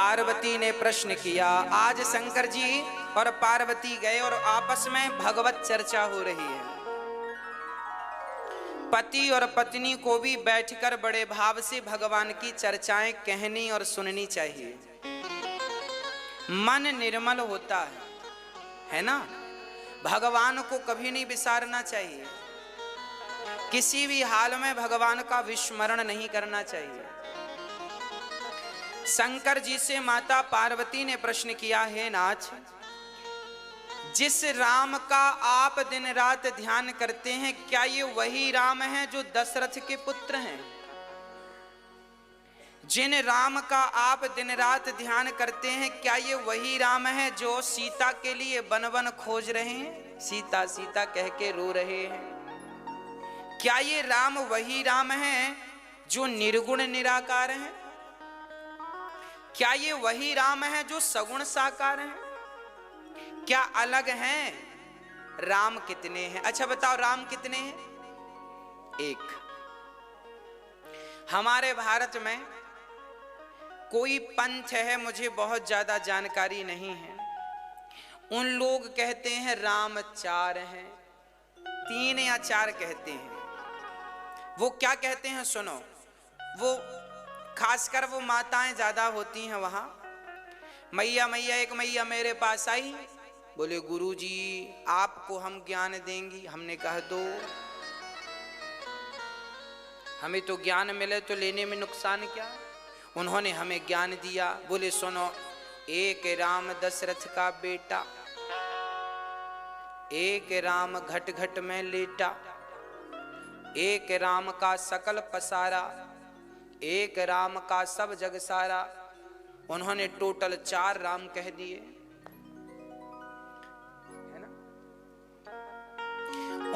पार्वती ने प्रश्न किया। आज शंकर जी और पार्वती गए और आपस में भगवत चर्चा हो रही है। पति और पत्नी को भी बैठकर बड़े भाव से भगवान की चर्चाएं कहनी और सुननी चाहिए। मन निर्मल होता है ना। भगवान को कभी नहीं विसारना चाहिए, किसी भी हाल में भगवान का विस्मरण नहीं करना चाहिए। शंकर जी से माता पार्वती ने प्रश्न किया, हे नाथ, जिस राम का आप दिन रात ध्यान करते हैं, क्या ये वही राम हैं जो दशरथ के पुत्र हैं? जिन राम का आप दिन रात ध्यान करते हैं, क्या ये वही राम हैं जो सीता के लिए वन वन खोज रहे हैं, सीता सीता कह के रो रहे हैं? क्या ये राम वही राम हैं जो निर्गुण निराकार हैं? क्या ये वही राम हैं जो सगुण साकार हैं? क्या अलग हैं? राम कितने हैं? अच्छा बताओ, राम कितने हैं? एक। हमारे भारत में कोई पंथ है, मुझे बहुत ज्यादा जानकारी नहीं है, उन लोग कहते हैं राम 4 हैं, 3 या 4 कहते हैं। वो क्या कहते हैं सुनो, वो खासकर वो माताएं ज्यादा होती हैं वहां। मैया मैया, एक मैया मेरे पास आई, बोले गुरुजी आपको हम ज्ञान देंगी। हमने कहा दो, हमें तो ज्ञान मिले तो लेने में नुकसान क्या। उन्होंने हमें ज्ञान दिया। बोले सुनो, एक राम दशरथ का बेटा, एक राम घट घट में लेटा, एक राम का सकल पसारा, एक राम का सब जग सारा। उन्होंने टोटल 4 राम कह दिए, है ना।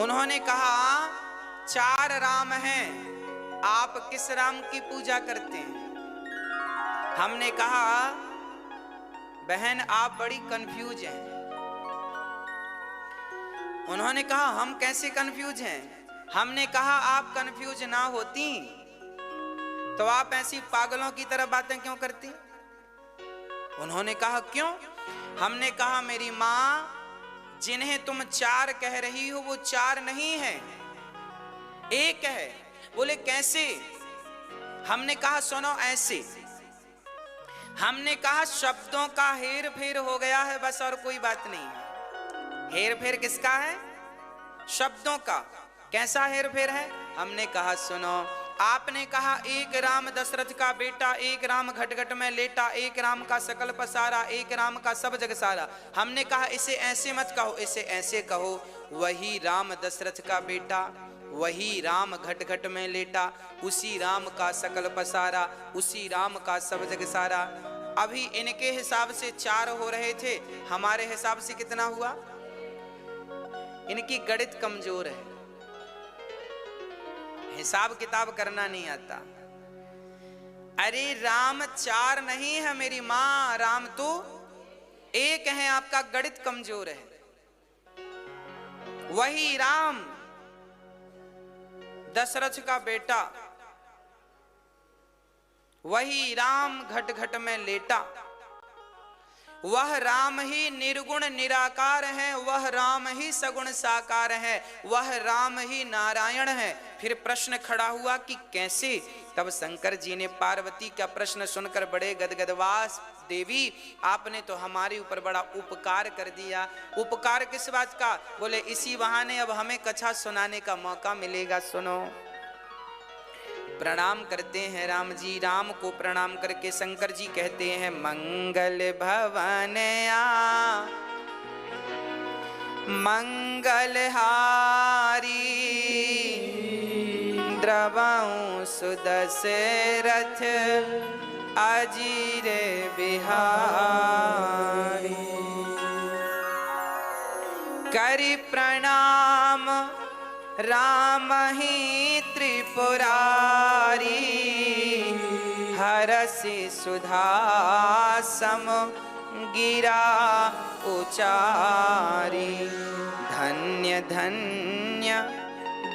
उन्होंने कहा 4 राम हैं, आप किस राम की पूजा करते हैं? हमने कहा बहन आप बड़ी कंफ्यूज हैं। उन्होंने कहा हम कैसे कंफ्यूज हैं? हमने कहा आप कंफ्यूज ना होती तो आप ऐसी पागलों की तरह बातें क्यों करती? उन्होंने कहा क्यों? हमने कहा मेरी मां, जिन्हें तुम 4 कह रही हो वो 4 नहीं है, 1 है। बोले कैसे? हमने कहा सुनो ऐसे। हमने कहा शब्दों का हेर फेर हो गया है बस, और कोई बात नहीं है। हेर फेर किसका है? शब्दों का। कैसा हेर फेर है? हमने कहा सुनो, आपने कहा एक राम दशरथ का बेटा, एक राम घट घट में लेटा, एक राम का सकल पसारा, एक राम का सब जग सारा। हमने कहा इसे ऐसे मत कहो, इसे ऐसे कहो, वही राम दशरथ का बेटा, वही राम घट घट में लेटा, उसी राम का सकल पसारा, उसी राम का सब जग सारा। अभी इनके हिसाब से 4 हो रहे थे, हमारे हिसाब से कितना हुआ? इनकी गणित कमजोर है, हिसाब किताब करना नहीं आता। अरे राम 4 नहीं है मेरी मां, राम तो 1 है, आपका गणित कमजोर है। वही राम दशरथ का बेटा, वही राम घट घट में लेटा, वह राम ही निर्गुण निराकार है, वह राम ही सगुण साकार है, वह राम ही नारायण है। फिर प्रश्न खड़ा हुआ कि कैसे? तब शंकर जी ने पार्वती का प्रश्न सुनकर बड़े गदगदवास, देवी आपने तो हमारे ऊपर बड़ा उपकार कर दिया। उपकार किस बात का? बोले इसी बहाने अब हमें कथा सुनाने का मौका मिलेगा। सुनो, प्रणाम करते हैं राम जी। राम को प्रणाम करके शंकर जी कहते हैं मंगल भवन आ मंगलहारी, द्रवं सुदशरथ अजीर बिहारी। करि प्रणाम राम ही त्रिपुरारी, हरसि सुधा सम गिरा उचारी। धन्य धन्य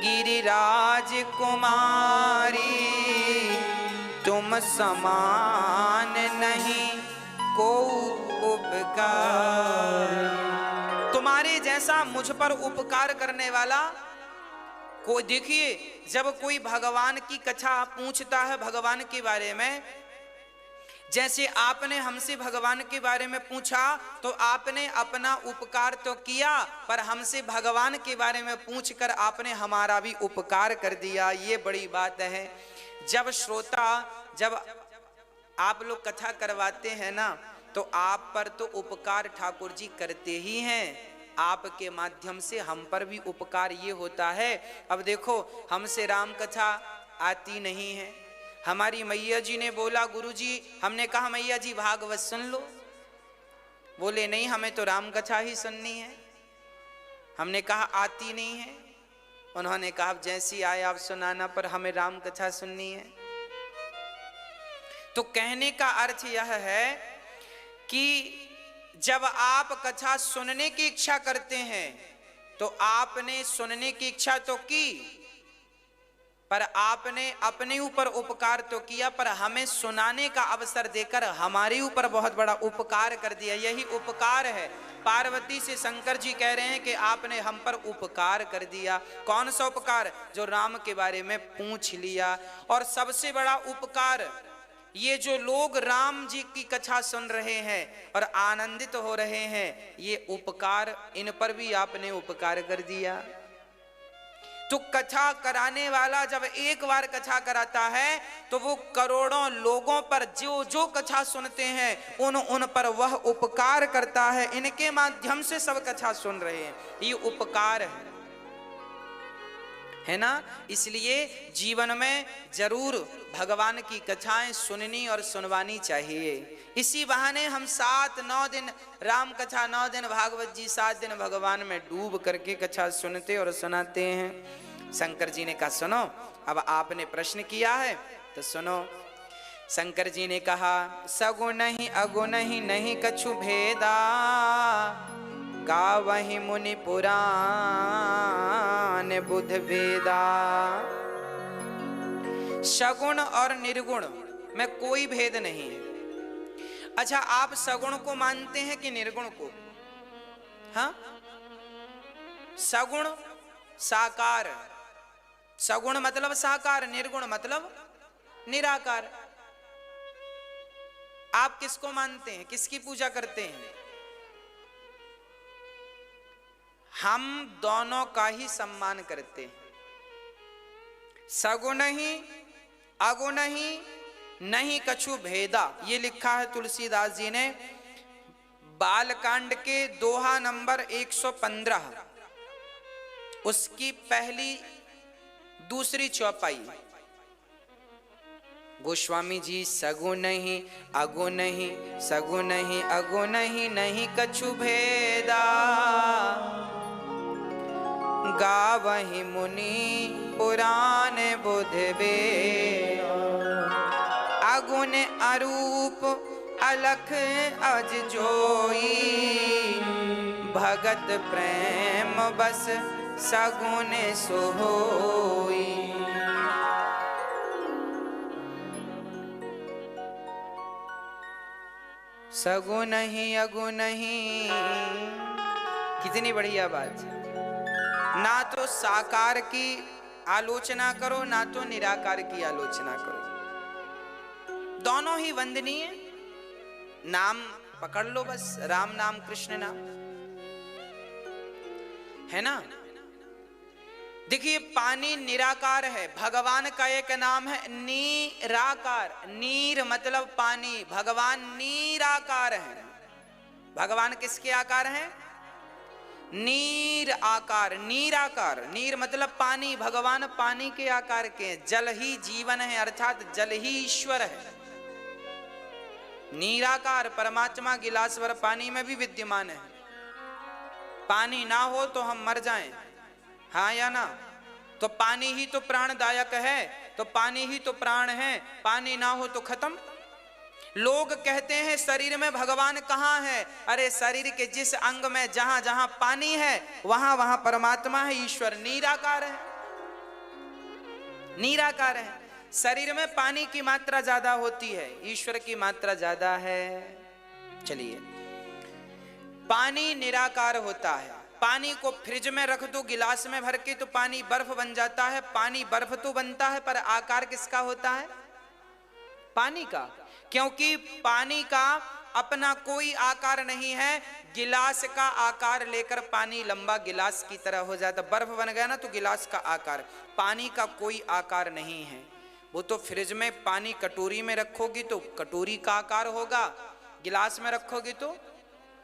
गिरिराज कुमारी, तुम समान नहीं को उपकार। तुम्हारे जैसा मुझ पर उपकार करने वाला को देखिए, जब कोई भगवान की कथा पूछता है भगवान के बारे में, जैसे आपने हमसे भगवान के बारे में पूछा तो आपने अपना उपकार तो किया, पर हमसे भगवान के बारे में पूछकर आपने हमारा भी उपकार कर दिया। ये बड़ी बात है। जब श्रोता, जब आप लोग कथा करवाते हैं ना, तो आप पर तो उपकार ठाकुर जी करते ही हैं, आपके माध्यम से हम पर भी उपकार ये होता है। अब देखो, हमसे राम कथा आती नहीं है, हमारी मैया जी ने बोला गुरुजी, हमने कहा मैया जी भागवत सुन लो, बोले नहीं हमें तो राम कथा ही सुननी है। हमने कहा आती नहीं है, उन्होंने कहा जैसी आए आप सुनाना, पर हमें राम कथा सुननी है। तो कहने का अर्थ यह है कि जब आप कथा सुनने की इच्छा करते हैं तो आपने सुनने की इच्छा तो की, पर आपने अपने ऊपर उपकार तो किया, पर हमें सुनाने का अवसर देकर हमारे ऊपर बहुत बड़ा उपकार कर दिया। यही उपकार है। पार्वती से शंकर जी कह रहे हैं कि आपने हम पर उपकार कर दिया। कौन सा उपकार? जो राम के बारे में पूछ लिया। और सबसे बड़ा उपकार, ये जो लोग राम जी की कथा सुन रहे हैं और आनंदित हो रहे हैं, ये उपकार, इन पर भी आपने उपकार कर दिया। तो कथा कराने वाला जब एक बार कथा कराता है तो वो करोड़ों लोगों पर जो जो कथा सुनते हैं उन पर वह उपकार करता है। इनके माध्यम से सब कथा सुन रहे हैं, ये उपकार है ना। इसलिए जीवन में जरूर भगवान की कथाएं सुननी और सुनवानी चाहिए। इसी बहाने हम 7-9 दिन राम कथा, 9 दिन भागवत जी, 7 दिन भगवान में डूब करके कथा सुनते और सुनाते हैं। शंकर जी ने कहा सुनो, अब आपने प्रश्न किया है तो सुनो। शंकर जी ने कहा सगुण ही अगुण ही नहीं कछु भेदा, गावहि मुनि पुराण बुध वेदा। सगुण और निर्गुण में कोई भेद नहीं है। अच्छा, आप सगुण को मानते हैं कि निर्गुण को? हाँ, सगुण साकार, सगुण मतलब साकार, निर्गुण मतलब निराकार। आप किसको मानते हैं, किसकी पूजा करते हैं? हम दोनों का ही सम्मान करते हैं। सगुण ही अगुण ही नहीं कछु भेदा, ये लिखा है तुलसीदास जी ने बालकांड के दोहा नंबर 115, उसकी पहली दूसरी चौपाई। गोस्वामी जी सगुण ही अगुण ही, सगुण ही अगुण ही नहीं कछु भेदा, गावहि मुनि पुराण बुध वेदा। अगुण अरूप अलख अज जोई, भगत प्रेम बस सगुण सोई। सगुण ही अगुण ही, कितनी बढ़िया बात है। ना तो साकार की आलोचना करो, ना तो निराकार की आलोचना करो, दोनों ही वंदनीय। नाम पकड़ लो बस, राम नाम कृष्ण नाम, है ना। देखिए पानी निराकार है, भगवान का एक नाम है नीराकार। नीर मतलब पानी, भगवान नीराकार है। भगवान किसके आकार हैं? नीर आकार, नीराकार। नीर मतलब पानी, भगवान पानी के आकार के हैं। जल ही जीवन है, अर्थात जल ही ईश्वर है। नीराकार परमात्मा गिलासवर पानी में भी विद्यमान है। पानी ना हो तो हम मर जाएं, हाँ या ना। तो पानी ही तो प्राणदायक है, तो पानी ही तो प्राण है। पानी ना हो तो खत्म। लोग कहते हैं शरीर में भगवान कहाँ है? अरे शरीर के जिस अंग में जहां जहां पानी है वहां वहां परमात्मा है, ईश्वर निराकार है, निराकार है। शरीर में पानी की मात्रा ज्यादा होती है, ईश्वर की मात्रा ज्यादा है। चलिए, पानी निराकार होता है। पानी को फ्रिज में रख दो गिलास में भर के तो पानी बर्फ बन जाता है। पानी बर्फ तो बनता है पर आकार किसका होता है? पानी का। क्योंकि पानी का अपना कोई आकार नहीं है। गिलास का आकार लेकर पानी लंबा गिलास की तरह हो जाता। बर्फ बन गया ना तो गिलास का आकार। पानी का कोई आकार नहीं है। वो तो फ्रिज में पानी कटोरी में रखोगी तो कटोरी का आकार होगा, गिलास में रखोगी तो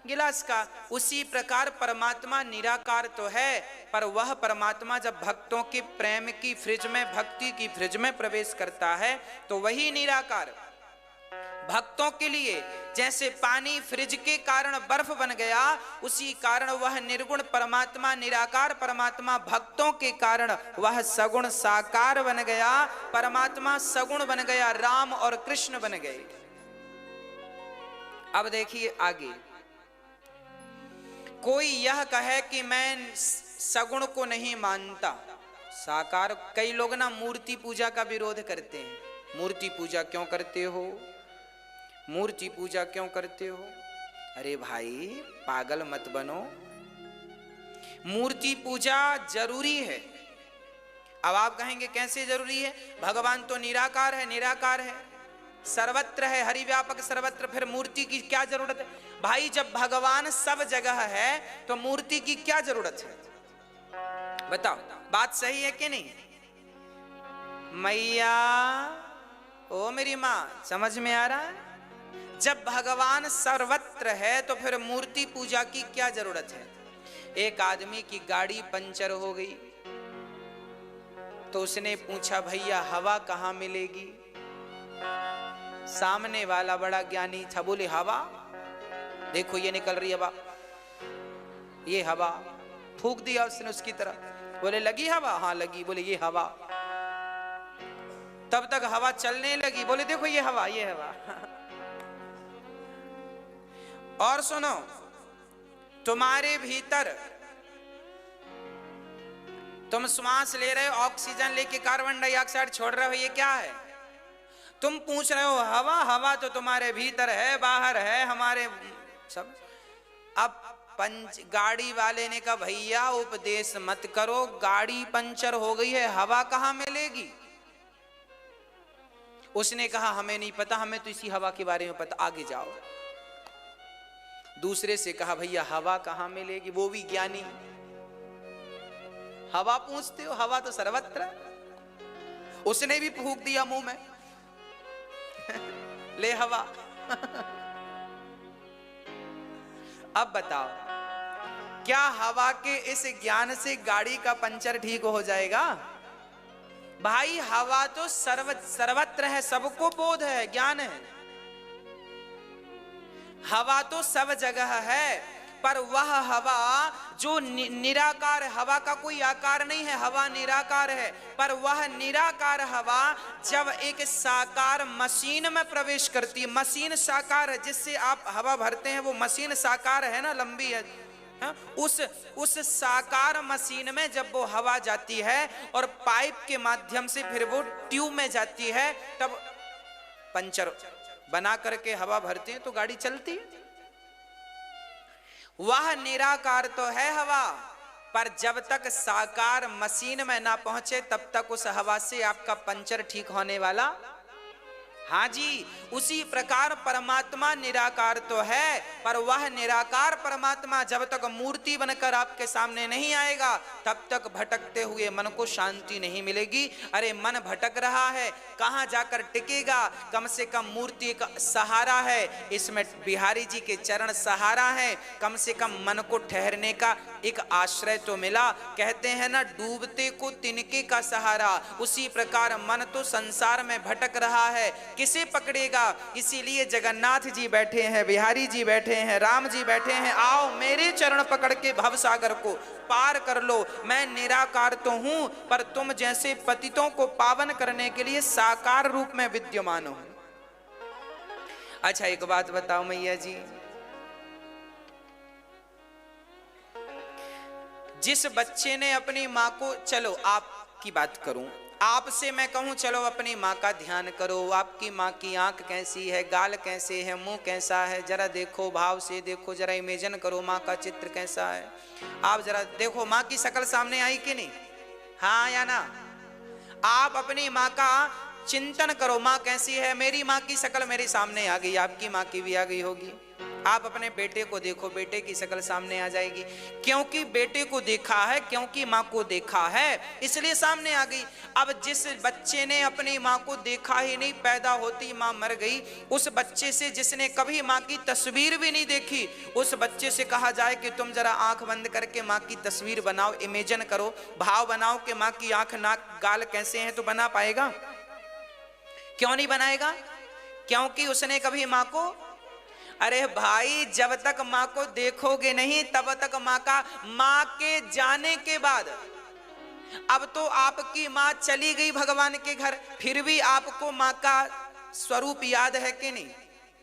गिलास का। उसी प्रकार परमात्मा निराकार तो है, पर वह परमात्मा जब भक्तों के प्रेम की फ्रिज में, भक्ति की फ्रिज में प्रवेश करता है तो वही निराकार। भक्तों के लिए जैसे पानी फ्रिज के कारण बर्फ बन गया, उसी कारण वह निर्गुण परमात्मा, निराकार परमात्मा भक्तों के कारण वह सगुण साकार बन गया। परमात्मा सगुण बन गया, राम और कृष्ण बन गए। अब देखिए आगे, कोई यह कहे कि मैं सगुण को नहीं मानता, साकार। कई लोग ना मूर्ति पूजा का विरोध करते हैं। मूर्ति पूजा क्यों करते हो? मूर्ति पूजा क्यों करते हो? अरे भाई पागल मत बनो। मूर्ति पूजा जरूरी है। अब आप कहेंगे कैसे जरूरी है? भगवान तो निराकार है, निराकार है, सर्वत्र है, हरिव्यापक सर्वत्र, फिर मूर्ति की क्या जरूरत है? भाई जब भगवान सब जगह है तो मूर्ति की क्या जरूरत है? बताओ, बात सही है कि नहीं? मैया, ओ मेरी माँ, समझ में आ रहा है? जब भगवान सर्वत्र है तो फिर मूर्ति पूजा की क्या जरूरत है? एक आदमी की गाड़ी पंचर हो गई तो उसने पूछा भैया हवा कहाँ मिलेगी? सामने वाला बड़ा ज्ञानी था, बोले हवा देखो ये निकल रही हवा, ये हवा। फूंक दिया उसने उसकी तरफ। बोले लगी हवा? हाँ लगी। बोले ये हवा। तब तक हवा चलने लगी। बोले देखो ये हवा, ये हवा। और सुनो, तुम्हारे भीतर तुम श्वास ले रहे हो, ऑक्सीजन लेके कार्बन डाइऑक्साइड छोड़ रहे हो, ये क्या है? तुम पूछ रहे हो हवा। हवा तो तुम्हारे भीतर है, बाहर है, हमारे सब। अब गाड़ी वाले ने कहा भैया उपदेश मत करो, गाड़ी पंचर हो गई है, हवा कहाँ मिलेगी? उसने कहा हमें नहीं पता, हमें तो इसी हवा के बारे में पता, आगे जाओ। दूसरे से कहा भैया हवा कहाँ मिलेगी? वो भी ज्ञानी। हवा पूछते हो? हवा तो सर्वत्र। उसने भी फूंक दिया मुंह में, ले हवा। अब बताओ, क्या हवा के इस ज्ञान से गाड़ी का पंचर ठीक हो जाएगा? भाई हवा तो सर्वत्र है, सबको बोध है, ज्ञान है। हवा तो सब जगह है, पर वह हवा जो निराकार है, हवा का कोई आकार नहीं है, हवा निराकार है। पर वह निराकार हवा जब एक साकार मशीन में प्रवेश करती है, मशीन साकार है, जिससे आप हवा भरते हैं वो मशीन साकार है ना, लंबी है। उस साकार मशीन में जब वो हवा जाती है और पाइप के माध्यम से फिर वो ट्यूब में जाती है, तब पंचर बना करके हवा भरते हैं तो गाड़ी चलती है। वह निराकार तो है हवा, पर जब तक साकार मशीन में ना पहुंचे तब तक उस हवा से आपका पंचर ठीक होने वाला। हाँ जी, उसी प्रकार परमात्मा निराकार तो है, पर वह निराकार परमात्मा जब तक मूर्ति बनकर आपके सामने नहीं आएगा तब तक भटकते हुए मन को शांति नहीं मिलेगी। अरे मन भटक रहा है, कहाँ जाकर टिकेगा? कम से कम मूर्ति का सहारा है, इसमें बिहारी जी के चरण सहारा है, कम से कम मन को ठहरने का एक आश्रय तो मिला। कहते हैं ना, डूबते को तिनके का सहारा। उसी प्रकार मन तो संसार में भटक रहा है, किसे पकड़ेगा? इसीलिए जगन्नाथ जी बैठे हैं, बिहारी जी बैठे हैं, राम जी बैठे हैं, आओ मेरे चरण पकड़ के भवसागर को पार कर लो। मैं निराकार तो हूं, पर तुम जैसे पतितों को पावन करने के लिए साकार रूप में विद्यमान हूं। अच्छा एक बात बताओ मैया जी, जिस बच्चे ने अपनी माँ को, चलो आपकी बात करूं, आपसे मैं कहूं चलो अपनी माँ का ध्यान करो, आपकी माँ की आंख कैसी है, गाल कैसे है, मुंह कैसा है, जरा देखो, भाव से देखो, जरा इमेजिन करो माँ का चित्र कैसा है। आप जरा देखो माँ की शक्ल सामने आई कि नहीं, हाँ या ना। आप अपनी माँ का चिंतन करो, माँ कैसी है। मेरी माँ की शक्ल मेरे सामने आ गई, आपकी माँ की भी आ गई होगी। आप अपने बेटे को देखो, बेटे की शक्ल सामने आ जाएगी, क्योंकि बेटे को देखा है, क्योंकि माँ को देखा है, इसलिए सामने आ गई। अब जिस बच्चे ने अपनी माँ को देखा ही नहीं, पैदा होती माँ मर गई, उस बच्चे से जिसने कभी माँ की तस्वीर भी नहीं देखी, उस बच्चे से कहा जाए कि तुम जरा आंख बंद करके माँ की तस्वीर बनाओ, इमेजिन करो, भाव बनाओ कि माँ की आंख, नाक, गाल कैसे हैं, तो बना पाएगा? क्यों नहीं बनाएगा? क्योंकि उसने कभी माँ को, अरे भाई जब तक माँ को देखोगे नहीं तब तक माँ का, माँ के जाने के बाद, अब तो आपकी माँ चली गई भगवान के घर, फिर भी आपको माँ का स्वरूप याद है कि नहीं,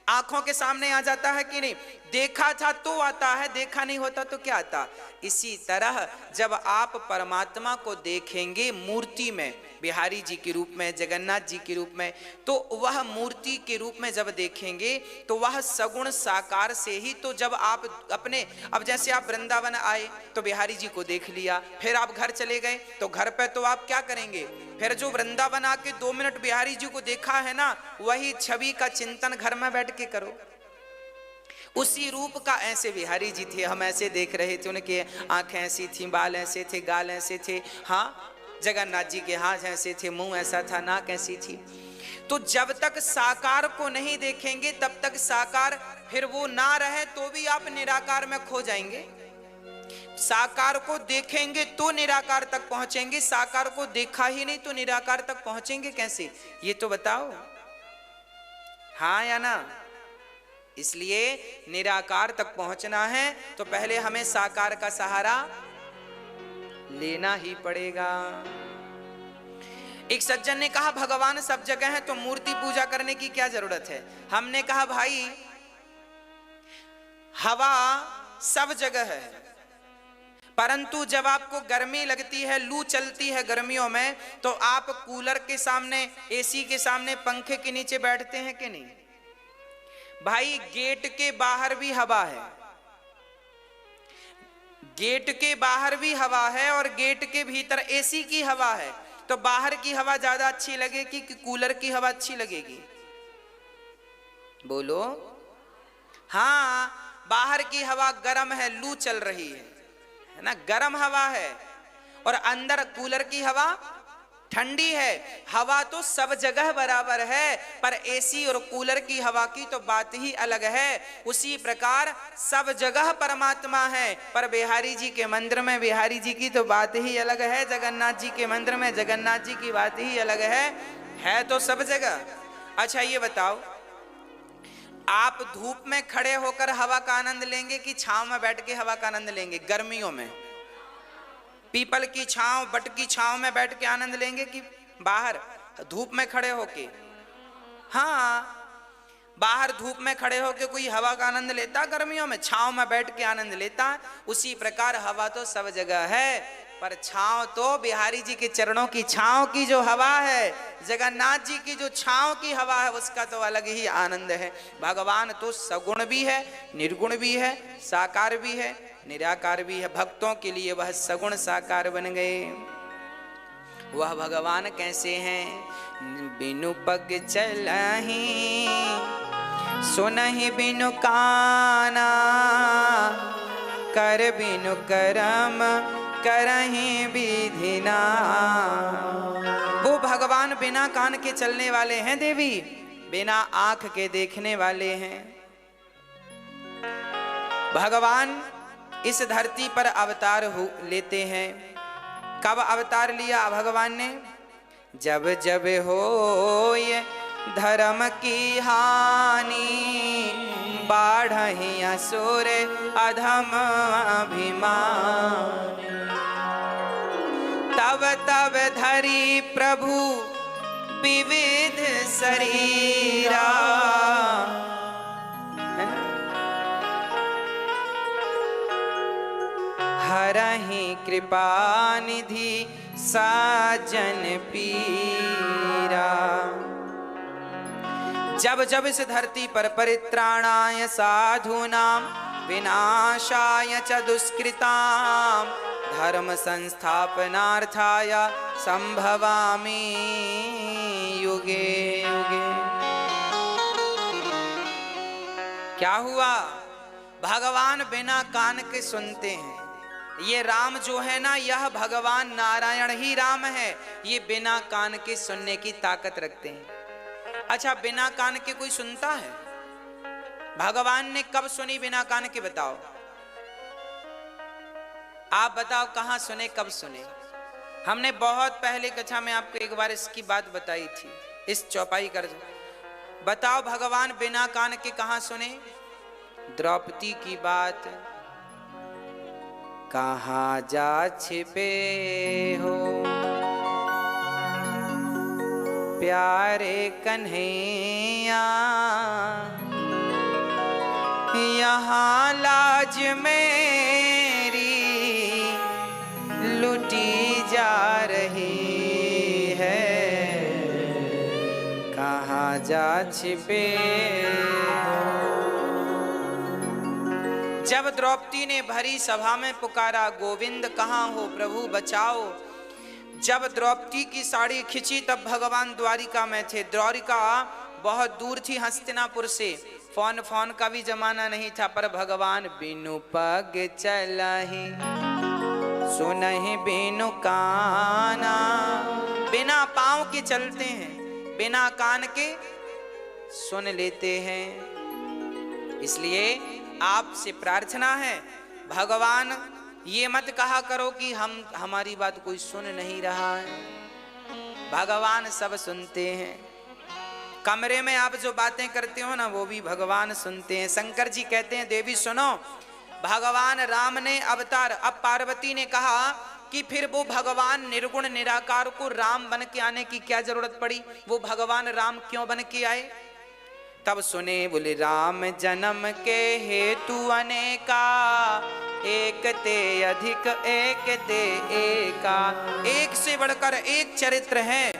आंखों के सामने आ जाता है कि नहीं? देखा था तो आता है, देखा नहीं होता तो क्या आता। इसी तरह जब आप परमात्मा को देखेंगे मूर्ति में, बिहारी जी के रूप में, जगन्नाथ जी के रूप में, तो वह मूर्ति के रूप में जब देखेंगे तो वह सगुण साकार से ही, तो जब आप अपने, अब जैसे आप वृंदावन आए तो बिहारी जी को देख लिया, फिर आप घर चले गए तो घर पे तो आप क्या करेंगे, फिर जो वृंदावन आके 2 मिनट बिहारी जी को देखा है ना, वही छवि का चिंतन घर में बैठ के करो। उसी रूप का, ऐसे बिहारी जी थे, हम ऐसे देख रहे थे, उनके आंखें ऐसी थी, बाल ऐसे थे, गाल ऐसे थे, हाँ जगन्नाथ जी के हाथ ऐसे थे, मुंह ऐसा था, नाक ऐसी थी। तो जब तक साकार को नहीं देखेंगे तब तक साकार, फिर वो ना रहे तो भी आप निराकार में खो जाएंगे। साकार को देखेंगे तो निराकार तक पहुंचेंगे, साकार को देखा ही नहीं तो निराकार तक पहुंचेंगे कैसे, ये तो बताओ, हाँ या ना। इसलिए निराकार तक पहुंचना है तो पहले हमें साकार का सहारा लेना ही पड़ेगा। एक सज्जन ने कहा भगवान सब जगह है तो मूर्ति पूजा करने की क्या जरूरत है। हमने कहा भाई हवा सब जगह है, परंतु जब आपको गर्मी लगती है, लू चलती है गर्मियों में, तो आप कूलर के सामने, एसी के सामने, पंखे के नीचे बैठते हैं कि नहीं? भाई गेट के बाहर भी हवा है, गेट के बाहर भी हवा है और गेट के भीतर एसी की हवा है, तो बाहर की हवा ज्यादा अच्छी लगेगी कि कूलर की हवा अच्छी लगेगी? बोलो। हाँ, बाहर की हवा गर्म है, लू चल रही है ना, गर्म हवा है, और अंदर कूलर की हवा ठंडी है। हवा तो सब जगह बराबर है, पर एसी और कूलर की हवा की तो बात ही अलग है। उसी प्रकार सब जगह परमात्मा है, पर बिहारी जी के मंदिर में बिहारी जी की तो बात ही अलग है, जगन्नाथ जी के मंदिर में जगन्नाथ जी की बात ही अलग है तो सब जगह। अच्छा ये बताओ, आप धूप में खड़े होकर हवा का आनंद लेंगे कि छांव में बैठ के हवा का आनंद लेंगे? गर्मियों में पीपल की छांव, बट की छांव में बैठ के आनंद लेंगे कि बाहर धूप में खड़े होके? हाँ, बाहर धूप में खड़े होके कोई हवा का आनंद लेता, गर्मियों में छांव में बैठ के आनंद लेता। उसी प्रकार हवा तो सब जगह है, पर छांव तो बिहारी जी के चरणों की छांव की जो हवा है, जगन्नाथ जी की जो छांव की हवा है, उसका तो अलग ही आनंद है। भगवान तो सगुण भी है, निर्गुण भी है, साकार भी है, निराकार भी है। भक्तों के लिए वह सगुण साकार बन गए। वह भगवान कैसे हैं? बिनु पग चलहि सुनहि बिनु काना, कर बिनु करम करहि विधिना। वो भगवान बिना कान के चलने वाले हैं देवी, बिना आंख के देखने वाले हैं। भगवान इस धरती पर अवतार लेते हैं। कब अवतार लिया भगवान ने? जब जब होय धर्म की हानि, बाढ़हि असुर अधम अभिमान, तब तब धरी प्रभु विविध शरीरा। हरहि कृपा निधि साजन पीरा। जब जब इस धरती पर परित्राणाय साधूनां विनाशाय च दुष्कृतां धर्म संस्थापनार्थाय संभवामि युगे युगे। क्या हुआ? भगवान बिना कान के सुनते हैं। ये राम जो है ना, यह भगवान नारायण ही राम है। ये बिना कान के सुनने की ताकत रखते हैं। अच्छा, बिना कान के कोई सुनता है? भगवान ने कब सुनी बिना कान के? बताओ, आप बताओ, कहां सुने, कब सुने? हमने बहुत पहले कक्षा में आपको एक बार इसकी बात बताई थी, इस चौपाई कर। बताओ, भगवान बिना कान के कहां सुने? द्रौपदी की बात। कहां जा छिपे हो प्यारे कन्हैया, यहाँ लाज मेरी लुटी जा रही है। कहाँ जा छिपे हो। जब द्रौपदी ने भरी सभा में पुकारा, गोविंद कहाँ हो, प्रभु बचाओ। जब द्रौपदी की साड़ी खिंची तब भगवान द्वारिका में थे। द्वारिका बहुत दूर थी हस्तिनापुर से। फोन का भी जमाना नहीं था, पर भगवान बिनु पग चलहि सुनहि बिनु काना। बिना पांव के चलते हैं, बिना कान के सुन लेते हैं। इसलिए आपसे प्रार्थना है, भगवान ये मत कहा करो कि हमारी बात कोई सुन नहीं रहा है। भगवान सब सुनते हैं। कमरे में आप जो बातें करते हो ना, वो भी भगवान सुनते हैं। शंकर जी कहते हैं, देवी सुनो, भगवान राम ने अवतार, अब पार्वती ने कहा कि फिर वो भगवान निर्गुण निराकार को राम बन के आने की क्या जरूरत पड़ी? वो भगवान राम क्यों बन के आए? तब सुने, बोले राम जन्म के हेतु अनेका, एक ते अधिक एक ते एका। एक से बढ़कर एक चरित्र है।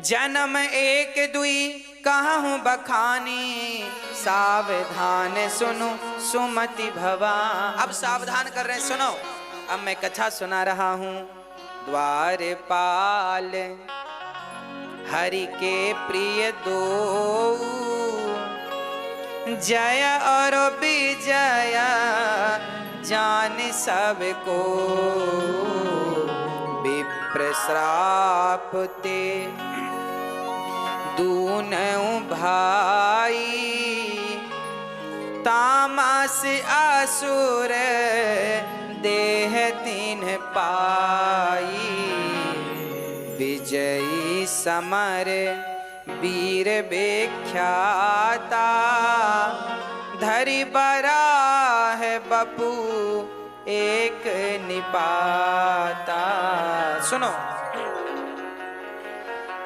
जन्म एक दुई कहूँ बखानी, सावधान सुनो सुमति भवा। अब सावधान कर रहे हैं, सुनो। अब मैं कथा सुना रहा हूँ। द्वारपाल हरि के प्रिय दो, जय और विजय जान सबको। विप्र श्राप ते दूनों भाई, तामस असुर देह तीन पाई। विजयी समर वीर विख्याता, धरि बरा है बपू एक निपाता। सुनो,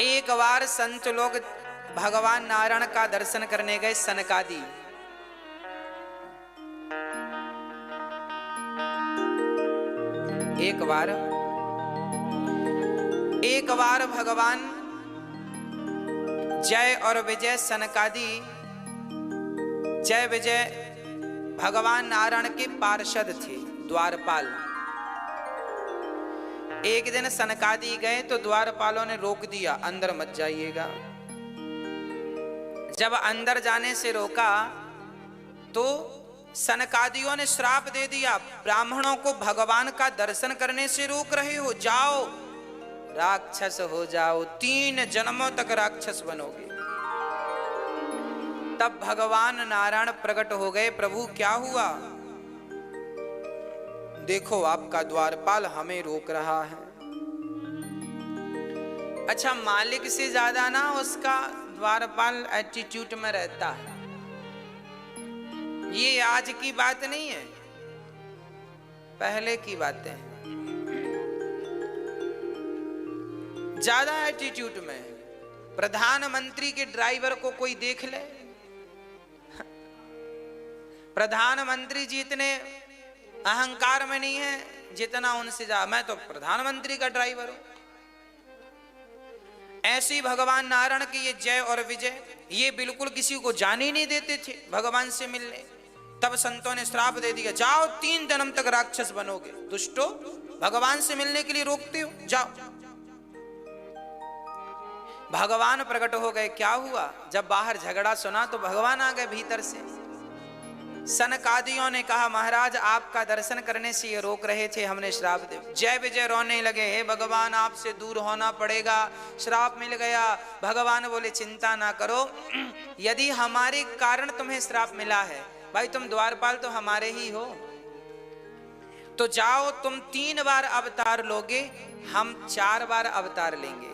एक बार संत लोग भगवान नारायण का दर्शन करने गए सनकादि। एक बार भगवान जय और विजय सनकादि, जय विजय भगवान नारायण के पार्षद थे, द्वारपाल। एक दिन सनकादि गए तो द्वारपालों ने रोक दिया, अंदर मत जाइएगा। जब अंदर जाने से रोका तो सनकादियों ने श्राप दे दिया, ब्राह्मणों को भगवान का दर्शन करने से रोक रहे हो, जाओ राक्षस हो जाओ, 3 जन्मों तक राक्षस बनोगे। तब भगवान नारायण प्रकट हो गए, प्रभु क्या हुआ? देखो आपका द्वारपाल हमें रोक रहा है। अच्छा, मालिक से ज्यादा ना उसका द्वारपाल एटीट्यूड में रहता है। ये आज की बात नहीं है, पहले की बातें हैं। ज्यादा एटीट्यूड में। प्रधानमंत्री के ड्राइवर को कोई देख ले, प्रधानमंत्री जी इतने अहंकार में नहीं है जितना उनसे जा, मैं तो प्रधानमंत्री का ड्राइवर हूं। ऐसी भगवान नारायण की ये जय और विजय, ये बिल्कुल किसी को जाने ही नहीं देते थे भगवान से मिलने। तब संतों ने श्राप दे दिया, जाओ 3 जन्म तक राक्षस बनोगे। दुष्टो, भगवान से मिलने के लिए रोकते हो, जाओ। भगवान प्रकट हो गए। क्या हुआ? जब बाहर झगड़ा सुना तो भगवान आ गए भीतर से। सनकादियों ने कहा, महाराज आपका दर्शन करने से ये रोक रहे थे, हमने श्राप दे। जय विजय रोने लगे, हे भगवान आपसे दूर होना पड़ेगा, श्राप मिल गया। भगवान बोले, चिंता ना करो, यदि हमारे कारण तुम्हें श्राप मिला है, भाई तुम द्वारपाल तो हमारे ही हो, तो जाओ तुम 3 बार अवतार लोगे, हम 4 बार अवतार लेंगे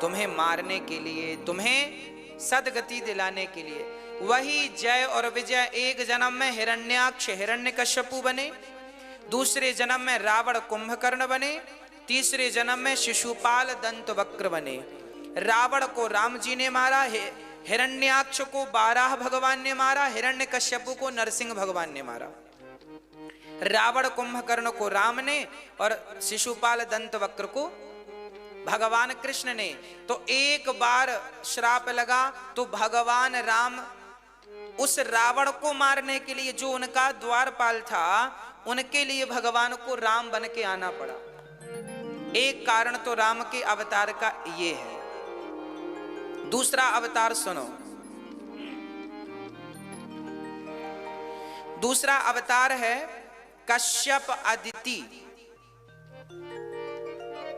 तुम्हें मारने के लिए, तुम्हें सदगति दिलाने के लिए। वही जय और विजय एक जन्म में हिरण्याक्ष हिरण्यकश्यपु बने, दूसरे जन्म में रावण कुंभकर्ण बने, तीसरे जन्म में शिशुपाल दंतवक्र बने। रावण को राम जी ने मारा, हिरण्याक्ष को बाराह भगवान ने मारा, हिरण्यकश्यपु को नरसिंह भगवान ने मारा। रावण कुंभकर्ण को राम ने और शिशुपाल दंतवक्र को भगवान कृष्ण ने। तो एक बार श्राप लगा तो भगवान राम उस रावण को मारने के लिए, जो उनका द्वारपाल था, उनके लिए भगवान को राम बन के आना पड़ा। एक कारण तो राम के अवतार का ये है। दूसरा अवतार सुनो, दूसरा अवतार है कश्यप अदिति।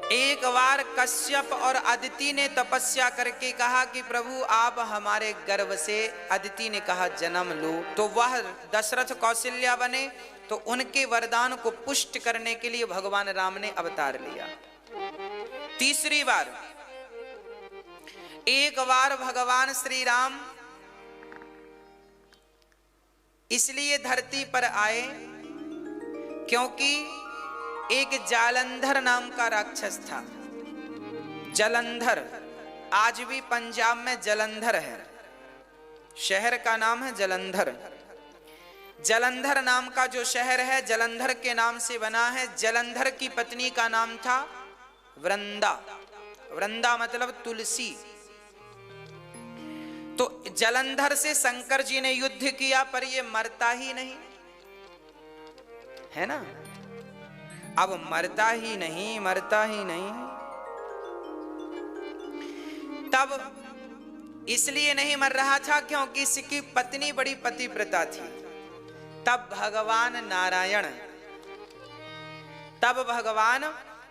एक बार कश्यप और अदिति ने तपस्या करके कहा कि प्रभु आप हमारे गर्भ से, अदिति ने कहा जन्म लो। तो वह दशरथ कौशल्या बने, तो उनके वरदान को पुष्ट करने के लिए भगवान राम ने अवतार लिया। तीसरी बार, एक बार भगवान श्री राम इसलिए धरती पर आए क्योंकि एक जालंधर नाम का राक्षस था। जलंधर, आज भी पंजाब में जलंधर है, शहर का नाम है जलंधर। जलंधर नाम का जो शहर है, जलंधर के नाम से बना है। जलंधर की पत्नी का नाम था वृंदा। वृंदा मतलब तुलसी। तो जलंधर से शंकर जी ने युद्ध किया, पर ये मरता ही नहीं है ना। अब मरता ही नहीं, मरता ही नहीं। तब इसलिए नहीं मर रहा था क्योंकि इसकी पत्नी बड़ी पतिव्रता थी। तब भगवान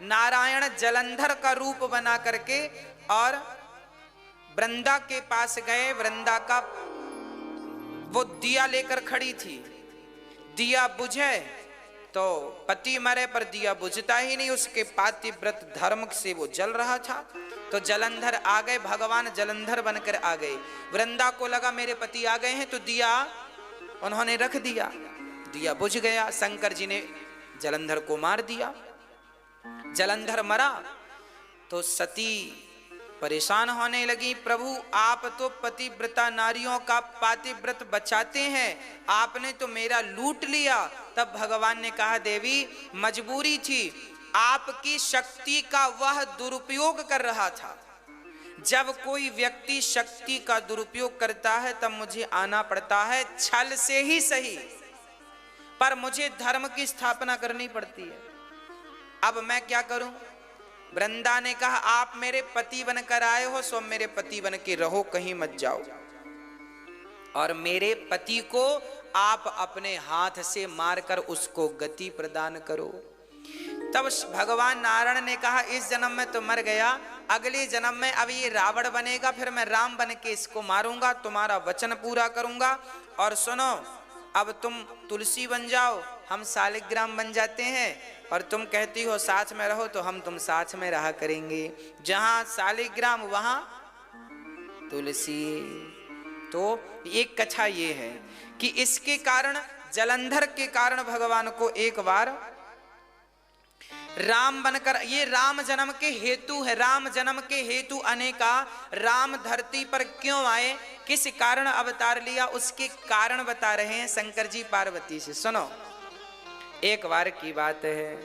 नारायण जलंधर का रूप बना करके और वृंदा के पास गए। वृंदा का वो दिया लेकर खड़ी थी, दिया बुझे तो पति मरे पर दिया बुझता ही नहीं, उसके पातिव्रत धर्म से वो जल रहा था। तो जलंधर आ गए, भगवान जलंधर बनकर आ गए। वृंदा को लगा मेरे पति आ गए हैं, तो दिया उन्होंने रख दिया, दिया बुझ गया। शंकर जी ने जलंधर को मार दिया। जलंधर मरा तो सती परेशान होने लगी, प्रभु आप तो पतिव्रता नारियों का पातिव्रत बचाते हैं, आपने तो मेरा लूट लिया। तब भगवान ने कहा देवी मजबूरी थी, आपकी शक्ति का वह दुरुपयोग कर रहा था। जब कोई व्यक्ति शक्ति का दुरुपयोग करता है तब मुझे आना पड़ता है, छल से ही सही, पर मुझे धर्म की स्थापना करनी पड़ती है। अब मैं क्या करूं? वृंदा ने कहा आप मेरे पति बनकर आए हो, सो मेरे पति बन के रहो, कहीं मत जाओ, और मेरे पति को आप अपने हाथ से मारकर उसको गति प्रदान करो। तब भगवान नारायण ने कहा इस जन्म में तो मर गया, अगले जन्म में अब ये रावण बनेगा, फिर मैं राम बन के इसको मारूंगा, तुम्हारा वचन पूरा करूंगा। और सुनो, अब तुम तुलसी बन जाओ, हम शालिग्राम बन जाते हैं, और तुम कहती हो साथ में रहो तो हम तुम साथ में रहा करेंगे। जहां शालिग्राम वहां तुलसी। तो एक कथा ये है कि इसके कारण, जलंधर के कारण भगवान को एक बार राम बनकर, ये राम जन्म के हेतु है, राम जन्म के हेतु अनेका। राम धरती पर क्यों आए, किस कारण अवतार लिया, उसके कारण बता रहे हैं शंकर जी पार्वती से। सुनो, एक बार की बात है,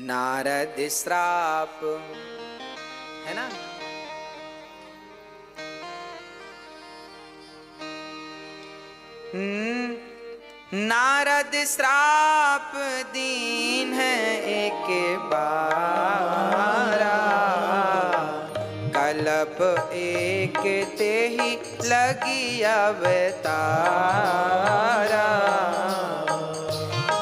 नारद श्राप, है ना, नारद श्राप दीन है एक बारा, कल्प एक ते ही लगी अवतारा,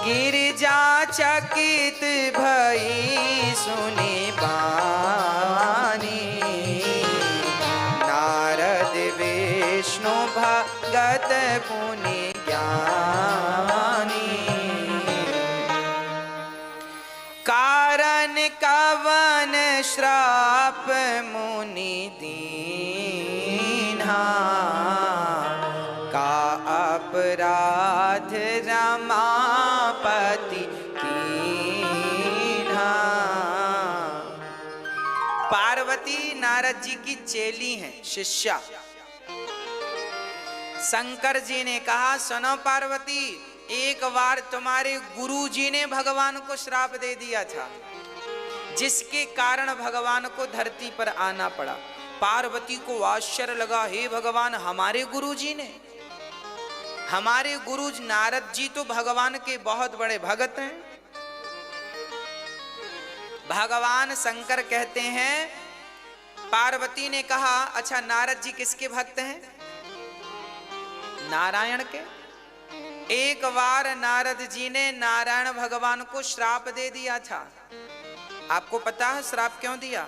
गिरिजा चकित भई सुनी बानी, नारद विष्णु भगत पुनि ज्ञानी, कारण कवन श्राप मुनि दीन्हा, का अपराध रमापति कीन्हा। पार्वती नारद जी की चेली हैं, शिष्या। शंकर जी ने कहा, सुनो पार्वती, एक बार तुम्हारे गुरु जी ने भगवान को श्राप दे दिया था, जिसके कारण भगवान को धरती पर आना पड़ा। पार्वती को आश्चर्य लगा, हे भगवान, हमारे गुरु जी ने? हमारे गुरु नारद जी तो भगवान के बहुत बड़े भक्त हैं। भगवान शंकर कहते हैं, पार्वती ने कहा, अच्छा नारद जी किसके भक्त हैं? नारायण के। एक बार नारद जी ने नारायण भगवान को श्राप दे दिया था। आपको पता है श्राप क्यों दिया?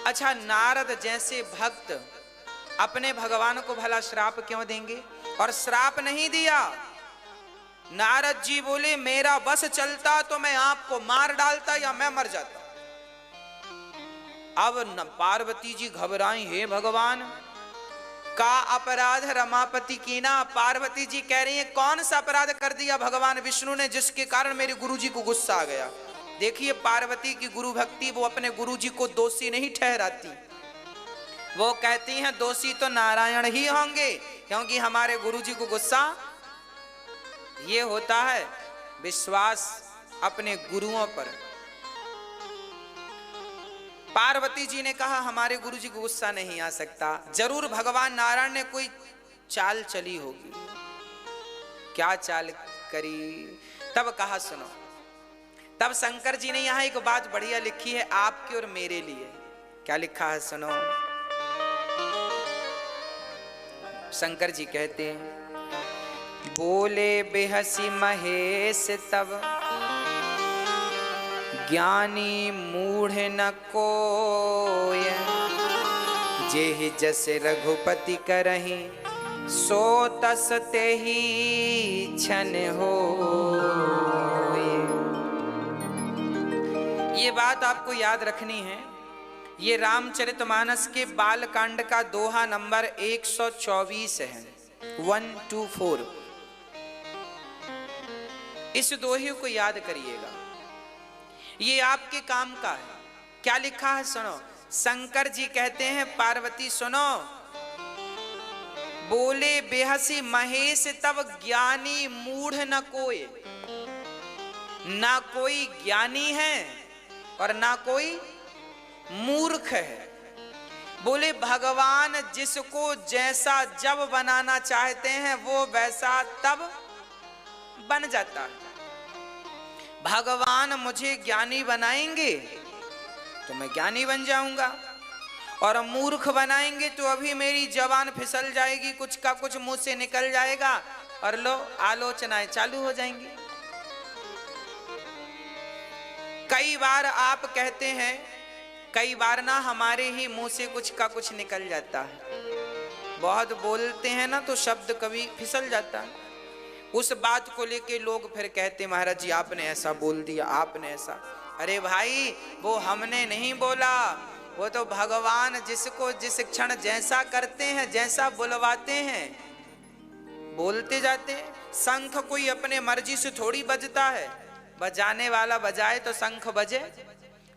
अच्छा, नारद जैसे भक्त अपने भगवान को भला श्राप क्यों देंगे? और श्राप नहीं दिया। नारद जी बोले, मेरा बस चलता तो मैं आपको मार डालता या मैं मर जाता। अब पार्वती जी घबराई, हे भगवान, का अपराध रमापति कीना। पार्वती जी कह रही है, कौन सा अपराध कर दिया भगवान विष्णु ने जिसके कारण मेरे गुरुजी को गुस्सा आ गया? देखिए, पार्वती की गुरु भक्ति, वो अपने गुरुजी को दोषी नहीं ठहराती। वो कहती हैं दोषी तो नारायण ही होंगे, क्योंकि हमारे गुरुजी को गुस्सा। ये होता है विश्वास अपने गुरुओं पर। पार्वती जी ने कहा, हमारे गुरुजी को गुस्सा नहीं आ सकता, जरूर भगवान नारायण ने कोई चाल चली होगी। क्या चाल करी? तब कहा, सुनो। तब शंकर जी ने यहां एक बात बढ़िया लिखी है आपके और मेरे लिए। क्या लिखा है? सुनो। शंकर जी कहते हैं, बोले बेहसी महेश तब, ज्ञानी मूढ़ न कोय, जेहि जस रघुपति करहि, सो तस तेहि छन होय। ये बात आपको याद रखनी है। ये रामचरितमानस के बालकांड का दोहा नंबर 124 है, 124। इस दोहे को याद करिएगा, ये आपके काम का है। क्या लिखा है? सुनो। शंकर जी कहते हैं, पार्वती सुनो। बोले बेहसी महेश तब, ज्ञानी मूढ़ न कोई। ना कोई ज्ञानी है और ना कोई मूर्ख है। बोले भगवान जिसको जैसा जब बनाना चाहते हैं वो वैसा तब बन जाता है। भगवान मुझे ज्ञानी बनाएंगे तो मैं ज्ञानी बन जाऊंगा, और मूर्ख बनाएंगे तो अभी मेरी जबान फिसल जाएगी, कुछ का कुछ मुंह से निकल जाएगा और लो आलोचनाएं चालू हो जाएंगी। कई बार आप कहते हैं, कई बार ना हमारे ही मुंह से कुछ का कुछ निकल जाता है। बहुत बोलते हैं ना तो शब्द कभी फिसल जाता है। उस बात को लेके लोग फिर कहते, महाराज जी आपने ऐसा बोल दिया, आपने ऐसा। अरे भाई, वो हमने नहीं बोला, वो तो भगवान जिसको जिस क्षण जैसा करते हैं, जैसा बुलवाते हैं, बोलते जाते हैं। शंख कोई अपने मर्जी से थोड़ी बजता है, बजाने वाला बजाए तो शंख बजे।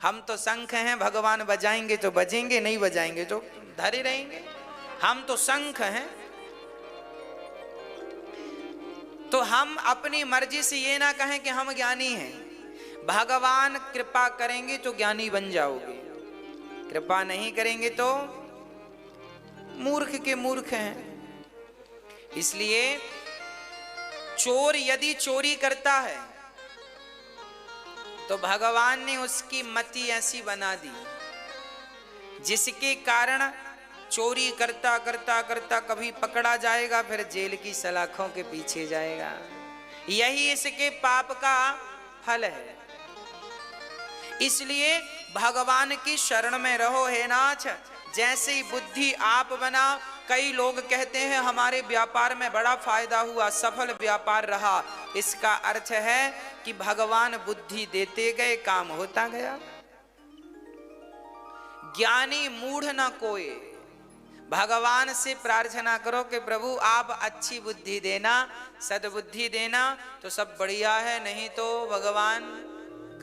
हम तो शंख हैं, भगवान बजाएंगे तो बजेंगे, नहीं बजाएंगे तो धरे रहेंगे। हम तो शंख हैं। तो हम अपनी मर्जी से ये ना कहें कि हम ज्ञानी हैं। भगवान कृपा करेंगे तो ज्ञानी बन जाओगे, कृपा नहीं करेंगे तो मूर्ख के मूर्ख हैं। इसलिए चोर यदि चोरी करता है तो भगवान ने उसकी मति ऐसी बना दी जिसके कारण चोरी करता करता करता कभी पकड़ा जाएगा, फिर जेल की सलाखों के पीछे जाएगा। यही इसके पाप का फल है। इसलिए भगवान की शरण में रहो हे नाथ। जैसे ही बुद्धि आप बना, कई लोग कहते हैं हमारे व्यापार में बड़ा फायदा हुआ, सफल व्यापार रहा। इसका अर्थ है कि भगवान बुद्धि देते गए, काम होता गया। ज्ञानी मूढ़ न कोई, भगवान से प्रार्थना करो कि प्रभु आप अच्छी बुद्धि देना, सद्बुद्धि देना, तो सब बढ़िया है। नहीं तो भगवान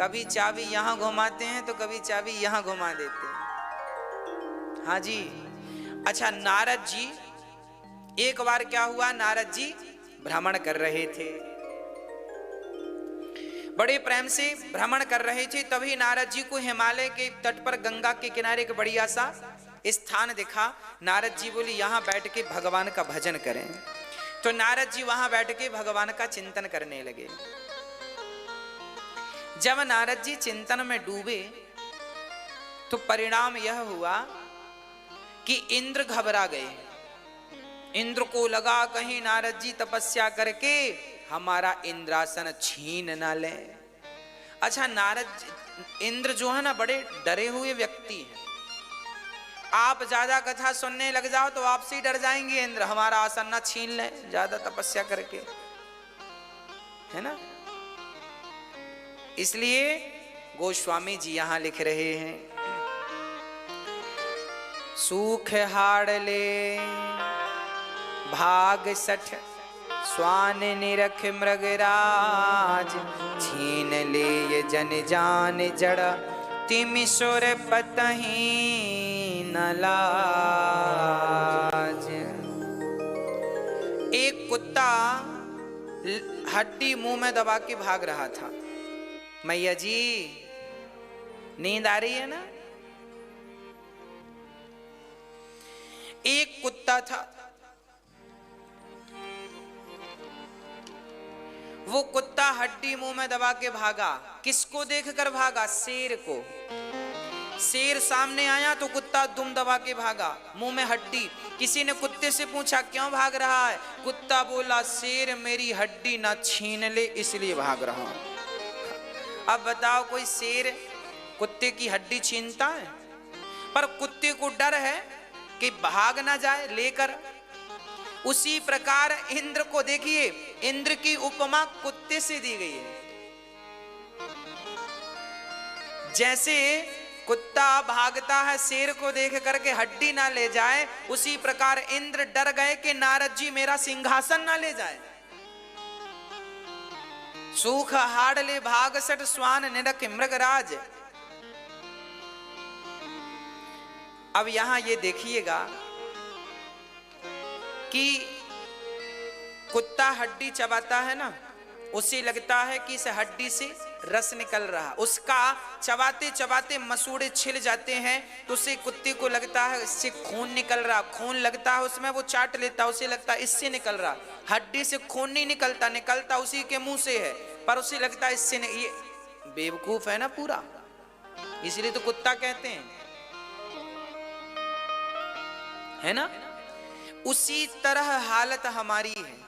कभी चाबी यहां घुमाते हैं तो कभी चाबी यहां घुमा देते हैं। हाँ जी। अच्छा, नारद जी, एक बार क्या हुआ, नारद जी भ्रमण कर रहे थे, बड़े प्रेम से भ्रमण कर रहे थे। तभी नारद जी को हिमालय के तट पर गंगा के किनारे एक बढ़िया सा स्थान दिखा। नारद जी बोले यहां बैठ के भगवान का भजन करें। तो नारद जी वहां बैठ के भगवान का चिंतन करने लगे। जब नारद जी चिंतन में डूबे तो परिणाम यह हुआ कि इंद्र घबरा गए। इंद्र को लगा कहीं नारद जी तपस्या करके हमारा इंद्रासन छीन ना ले। अच्छा, इंद्र जो है ना, बड़े डरे हुए व्यक्ति हैं। आप ज्यादा कथा सुनने लग जाओ तो आपसे ही डर जाएंगे इंद्र, हमारा आसन ना छीन ले ज्यादा तपस्या करके, है ना। इसलिए गोस्वामी जी यहां लिख रहे हैं, सूख हाड़ ले भाग सठ स्वान निरख मृगराज, छीन ले ये जन जान जड़ तिमिशोर पतही न लाज। एक कुत्ता हड्डी मुंह में दबा के भाग रहा था। मैया जी नींद आ रही है ना। एक कुत्ता था, वो कुत्ता हड्डी मुंह में दबा के भागा। किसको देखकर भागा? शेर को। शेर सामने आया तो कुत्ता दुम दबा के भागा, मुंह में हड्डी। किसी ने कुत्ते से पूछा क्यों भाग रहा है? कुत्ता बोला शेर मेरी हड्डी ना छीन ले इसलिए भाग रहा हूं। अब बताओ, कोई शेर कुत्ते की हड्डी छीनता है? पर कुत्ते को डर है कि भाग ना जाए लेकर। उसी प्रकार इंद्र को देखिए, इंद्र की उपमा कुत्ते से दी गई है। जैसे कुत्ता भागता है शेर को देख करके हड्डी ना ले जाए, उसी प्रकार इंद्र डर गए कि नारद जी मेरा सिंहासन ना ले जाए। सूख हाड़ ले भाग सट स्वान निरख मृगराज। अब यहां ये देखिएगा कि कुत्ता हड्डी चबाता है ना, उसे लगता है कि इस हड्डी से रस निकल रहा, उसका चबाते चबाते मसूड़े छिल जाते हैं तो उसे कुत्ते को लगता है इससे खून निकल रहा। खून लगता है उसमें, वो चाट लेता, उसे लगता है इससे निकल रहा। हड्डी से खून नहीं निकलता, निकलता उसी के मुंह से है, पर उसे लगता है इससे नहीं। ये बेवकूफ है ना पूरा, इसलिए तो कुत्ता कहते हैं, है ना। उसी तरह हालत हमारी है।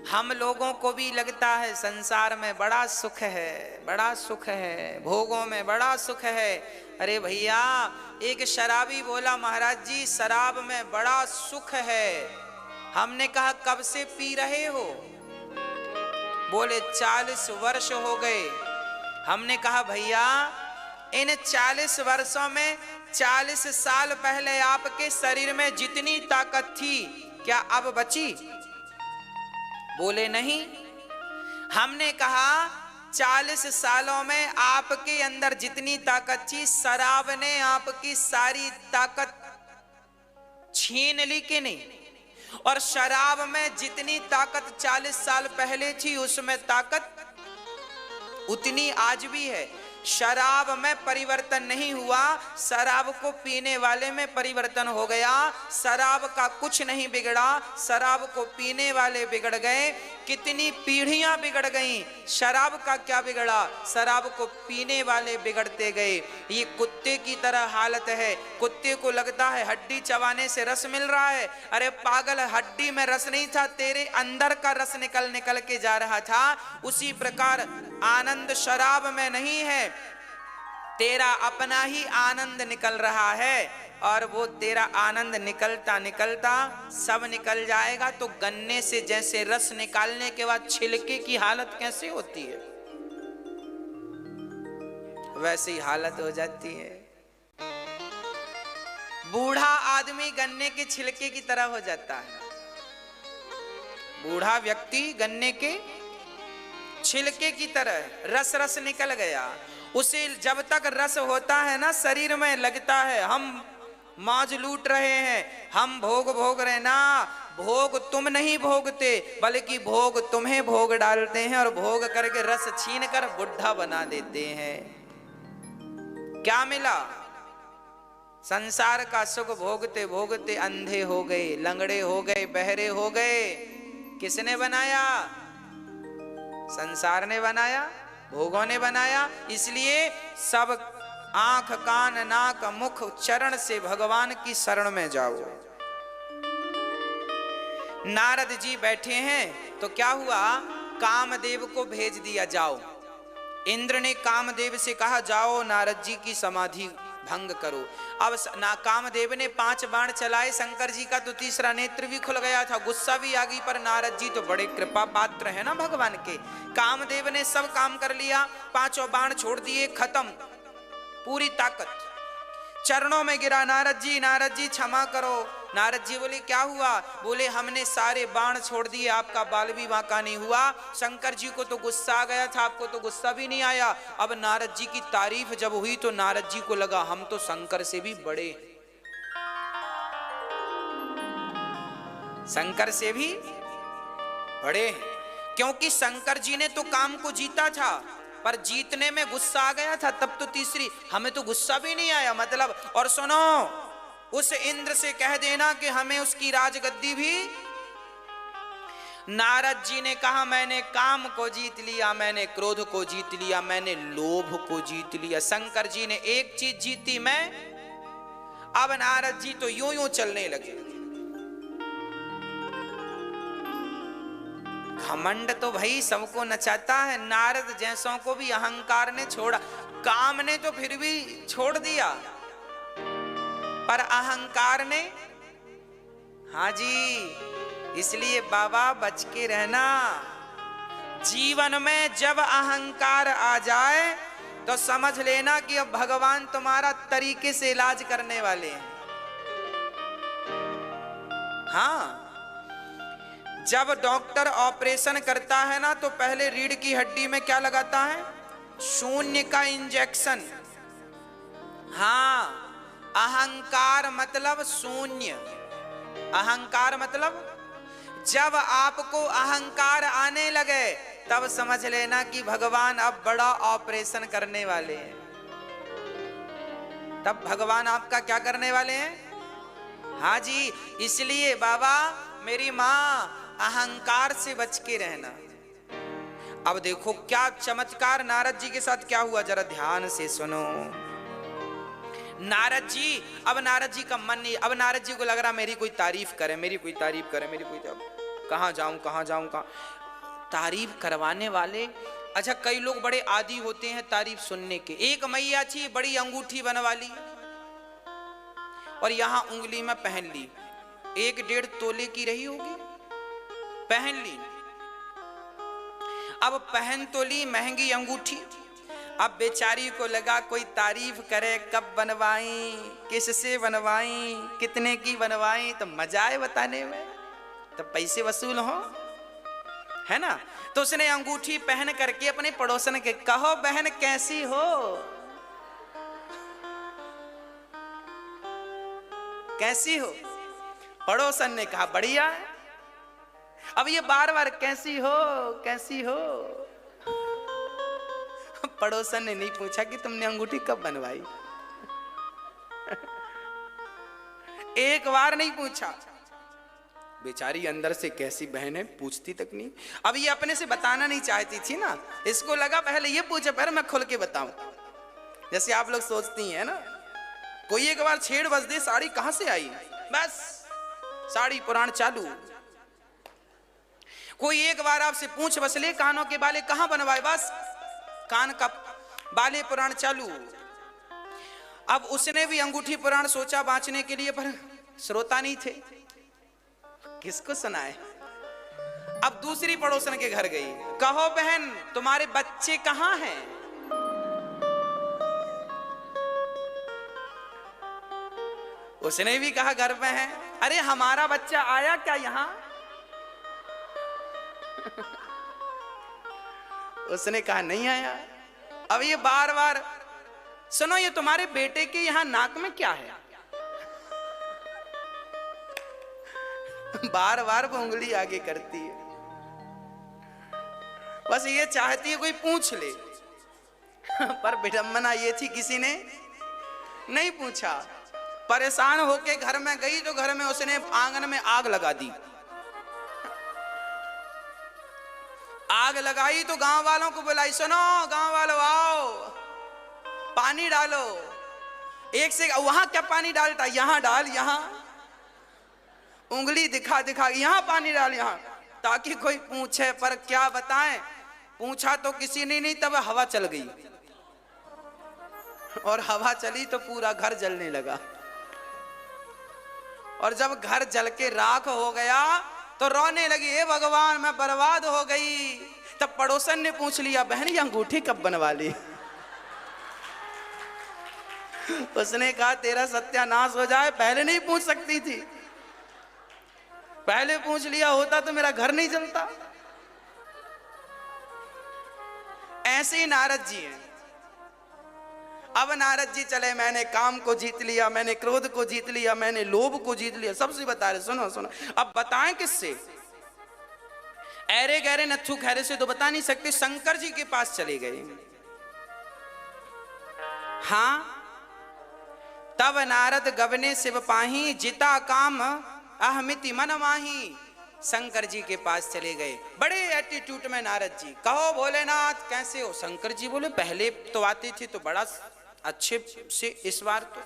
हम लोगों को भी लगता है संसार में बड़ा सुख है, बड़ा सुख है, भोगों में बड़ा सुख है। अरे भैया, एक शराबी बोला महाराज जी शराब में बड़ा सुख है। हमने कहा कब से पी रहे हो? बोले 40 वर्ष हो गए। हमने कहा भैया इन 40 वर्षों में 40 साल पहले आपके शरीर में जितनी ताकत थी क्या अब बची? बोले नहीं। हमने कहा 40 सालों में आपके अंदर जितनी ताकत थी शराब ने आपकी सारी ताकत छीन ली कि नहीं? और शराब में जितनी ताकत 40 साल पहले थी उसमें ताकत उतनी आज भी है। शराब में परिवर्तन नहीं हुआ, शराब को पीने वाले में परिवर्तन हो गया। शराब का कुछ नहीं बिगड़ा, शराब को पीने वाले बिगड़ गए। कितनी पीढ़ियां बिगड़ गईं, शराब का क्या बिगड़ा, शराब को पीने वाले बिगड़ते गए। ये कुत्ते की तरह हालत है। कुत्ते को लगता है हड्डी चबाने से रस मिल रहा है। अरे पागल, हड्डी में रस नहीं था, तेरे अंदर का रस निकल निकल के जा रहा था। उसी प्रकार आनंद शराब में नहीं है, तेरा अपना ही आनंद निकल रहा है। और वो तेरा आनंद निकलता निकलता सब निकल जाएगा। तो गन्ने से जैसे रस निकालने के बाद छिलके की हालत कैसे होती है, वैसी हालत हो जाती है। बूढ़ा आदमी गन्ने के छिलके की तरह हो जाता है। बूढ़ा व्यक्ति गन्ने के छिलके की तरह, रस रस निकल गया। उसे जब तक रस होता है ना, शरीर में लगता है हम मौज लूट रहे हैं, हम भोग भोग रहे ना। भोग तुम नहीं भोगते, बल्कि भोग तुम्हें भोग डालते हैं और भोग करके रस छीन कर बुढ़ा बना देते हैं। क्या मिला? संसार का सुख भोगते भोगते अंधे हो गए, लंगड़े हो गए, बहरे हो गए। किसने बनाया? संसार ने बनाया, भोगों ने बनाया। इसलिए सब आंख कान नाक मुख चरण से भगवान की शरण में जाओ। नारद जी बैठे हैं तो क्या हुआ, कामदेव को भेज दिया, जाओ। इंद्र ने कामदेव से कहा जाओ नारद जी की समाधि भंग करो। अब ना कामदेव ने 5 बाण चलाए, शंकर जी का तो तीसरा नेत्र भी खुल गया था, गुस्सा भी आ गई। पर नारद जी तो बड़े कृपा पात्र है ना भगवान के। कामदेव ने सब काम कर लिया, 5 बाण छोड़ दिए, खत्म, पूरी ताकत चरणों में गिरा। नारद जी क्षमा करो। नारद जी बोले क्या हुआ? बोले हमने सारे बाण छोड़ दिए, आपका बाल भी बांका नहीं हुआ। शंकर जी को तो गुस्सा आ गया था, आपको तो गुस्सा भी नहीं आया। अब नारद जी की तारीफ जब हुई तो नारद जी को लगा हम तो शंकर से भी बड़े, शंकर से भी बड़े, क्योंकि शंकर जी ने तो काम को जीता था, पर जीतने में गुस्सा आ गया था। तब तो तीसरी, हमें तो गुस्सा भी नहीं आया मतलब। और सुनो, उस इंद्र से कह देना कि हमें उसकी राजगद्दी भी। नारद जी ने कहा मैंने काम को जीत लिया, मैंने क्रोध को जीत लिया, मैंने लोभ को जीत लिया। शंकर जी ने एक चीज जीती, मैं। अब नारद जी तो यूं यूं चलने लगे। घमंड तो भाई सबको नचाता है, नारद जैसों को भी अहंकार ने छोड़ा। काम ने तो फिर भी छोड़ दिया, पर अहंकार ने, हाँ जी। इसलिए बाबा बच के रहना। जीवन में जब अहंकार आ जाए तो समझ लेना कि अब भगवान तुम्हारा तरीके से इलाज करने वाले हैं। हाँ, जब डॉक्टर ऑपरेशन करता है ना तो पहले रीढ़ की हड्डी में क्या लगाता है? शून्य का इंजेक्शन। हाँ, अहंकार मतलब शून्य। अहंकार मतलब जब आपको अहंकार आने लगे तब समझ लेना कि भगवान अब बड़ा ऑपरेशन करने वाले हैं। तब भगवान आपका क्या करने वाले हैं? हाँ जी। इसलिए बाबा, मेरी माँ, अहंकार से बच के रहना। अब देखो क्या चमत्कार नारद जी के साथ क्या हुआ, जरा ध्यान से सुनो। नारद जी, अब नारद जी का मन नहीं, अब नारद जी को लग रहा मेरी कोई तारीफ करे, मेरी कोई तारीफ करे, मेरी कोई, कहाँ जाऊं कहाँ जाऊं कहाँ तारीफ करवाने वाले। अच्छा, कई लोग बड़े आदी होते हैं तारीफ सुनने के। एक मैया थी, बड़ी अंगूठी बनवा ली और यहां उंगली में पहन ली, 1-1.5 तोले की रही होगी, पहन ली। अब पहन तो ली महंगी अंगूठी, अब बेचारी को लगा कोई तारीफ करे, कब बनवाई, किससे बनवाई, कितने की बनवाई, तो मजा आए बताने में, तो पैसे वसूल हो, है ना। तो उसने अंगूठी पहन करके अपने पड़ोसन के, कहो बहन कैसी हो, कैसी हो। पड़ोसन ने कहा बढ़िया है। अब ये बार बार कैसी हो कैसी हो। पड़ोसन ने नहीं पूछा कि तुमने अंगूठी कब बनवाई, एक बार नहीं पूछा। बेचारी अंदर से कैसी बहन है, पूछती तक नहीं। अब ये अपने से बताना नहीं चाहती थी ना, इसको लगा पहले ये पूछे फिर मैं खुल के बताऊं। जैसे आप लोग सोचती हैं ना, कोई एक बार छेड़ बस दे साड़ी कहां से आई, बस साड़ी पुराण चालू। कोई एक बार आपसे पूछ बस ले कानों के बाले कहां बनवाए, बस कान का बाले पुराण चालू। अब उसने भी अंगूठी पुराण सोचा बांचने के लिए, पर श्रोता नहीं थे, किसको सुनाए। अब दूसरी पड़ोसन के घर गई, कहो बहन तुम्हारे बच्चे कहां हैं। उसने भी कहा घर पे है। अरे हमारा बच्चा आया क्या यहां। उसने कहा नहीं आया। अब ये बार बार, सुनो ये तुम्हारे बेटे के यहां नाक में क्या है। बार बार वो उंगली आगे करती है, बस ये चाहती है कोई पूछ ले। पर विडंबना ये थी किसी ने नहीं पूछा। परेशान होके घर में गई तो घर में उसने आंगन में आग लगा दी। आग लगाई तो गांव वालों को बुलाई, सुनो गांव वालों आओ पानी डालो। एक से वहां क्या पानी डालता, यहां डाल, यहां उंगली दिखा दिखा यहां पानी डाल यहां, ताकि कोई पूछे। पर क्या बताएं, पूछा तो किसी ने नहीं। तब हवा चल गई, और हवा चली तो पूरा घर जलने लगा। और जब घर जल के राख हो गया तो रोने लगी, हे भगवान मैं बर्बाद हो गई। तब पड़ोसन ने पूछ लिया, बहन ये अंगूठी कब बनवा ली। उसने कहा तेरा सत्यानाश हो जाए, पहले नहीं पूछ सकती थी, पहले पूछ लिया होता तो मेरा घर नहीं जलता। ऐसे ही नारद जी हैं। अब नारद जी चले, मैंने काम को जीत लिया, मैंने क्रोध को जीत लिया, मैंने लोभ को जीत लिया, सबसे बता रहे सुनो सुनो। अब बताएं किससे, ऐरे गहरे नथु खैरे से तो बता नहीं सकते। शंकर जी के पास चले गए। हाँ, तब नारद गबने शिव पाही, जिता काम अहमिति मन माही। शंकर जी के पास चले गए, बड़े एटीट्यूड में नारद जी। कहो भोलेनाथ कैसे हो। शंकर जी बोले पहले तो आते थे तो बड़ा अच्छे से, इस बार तो।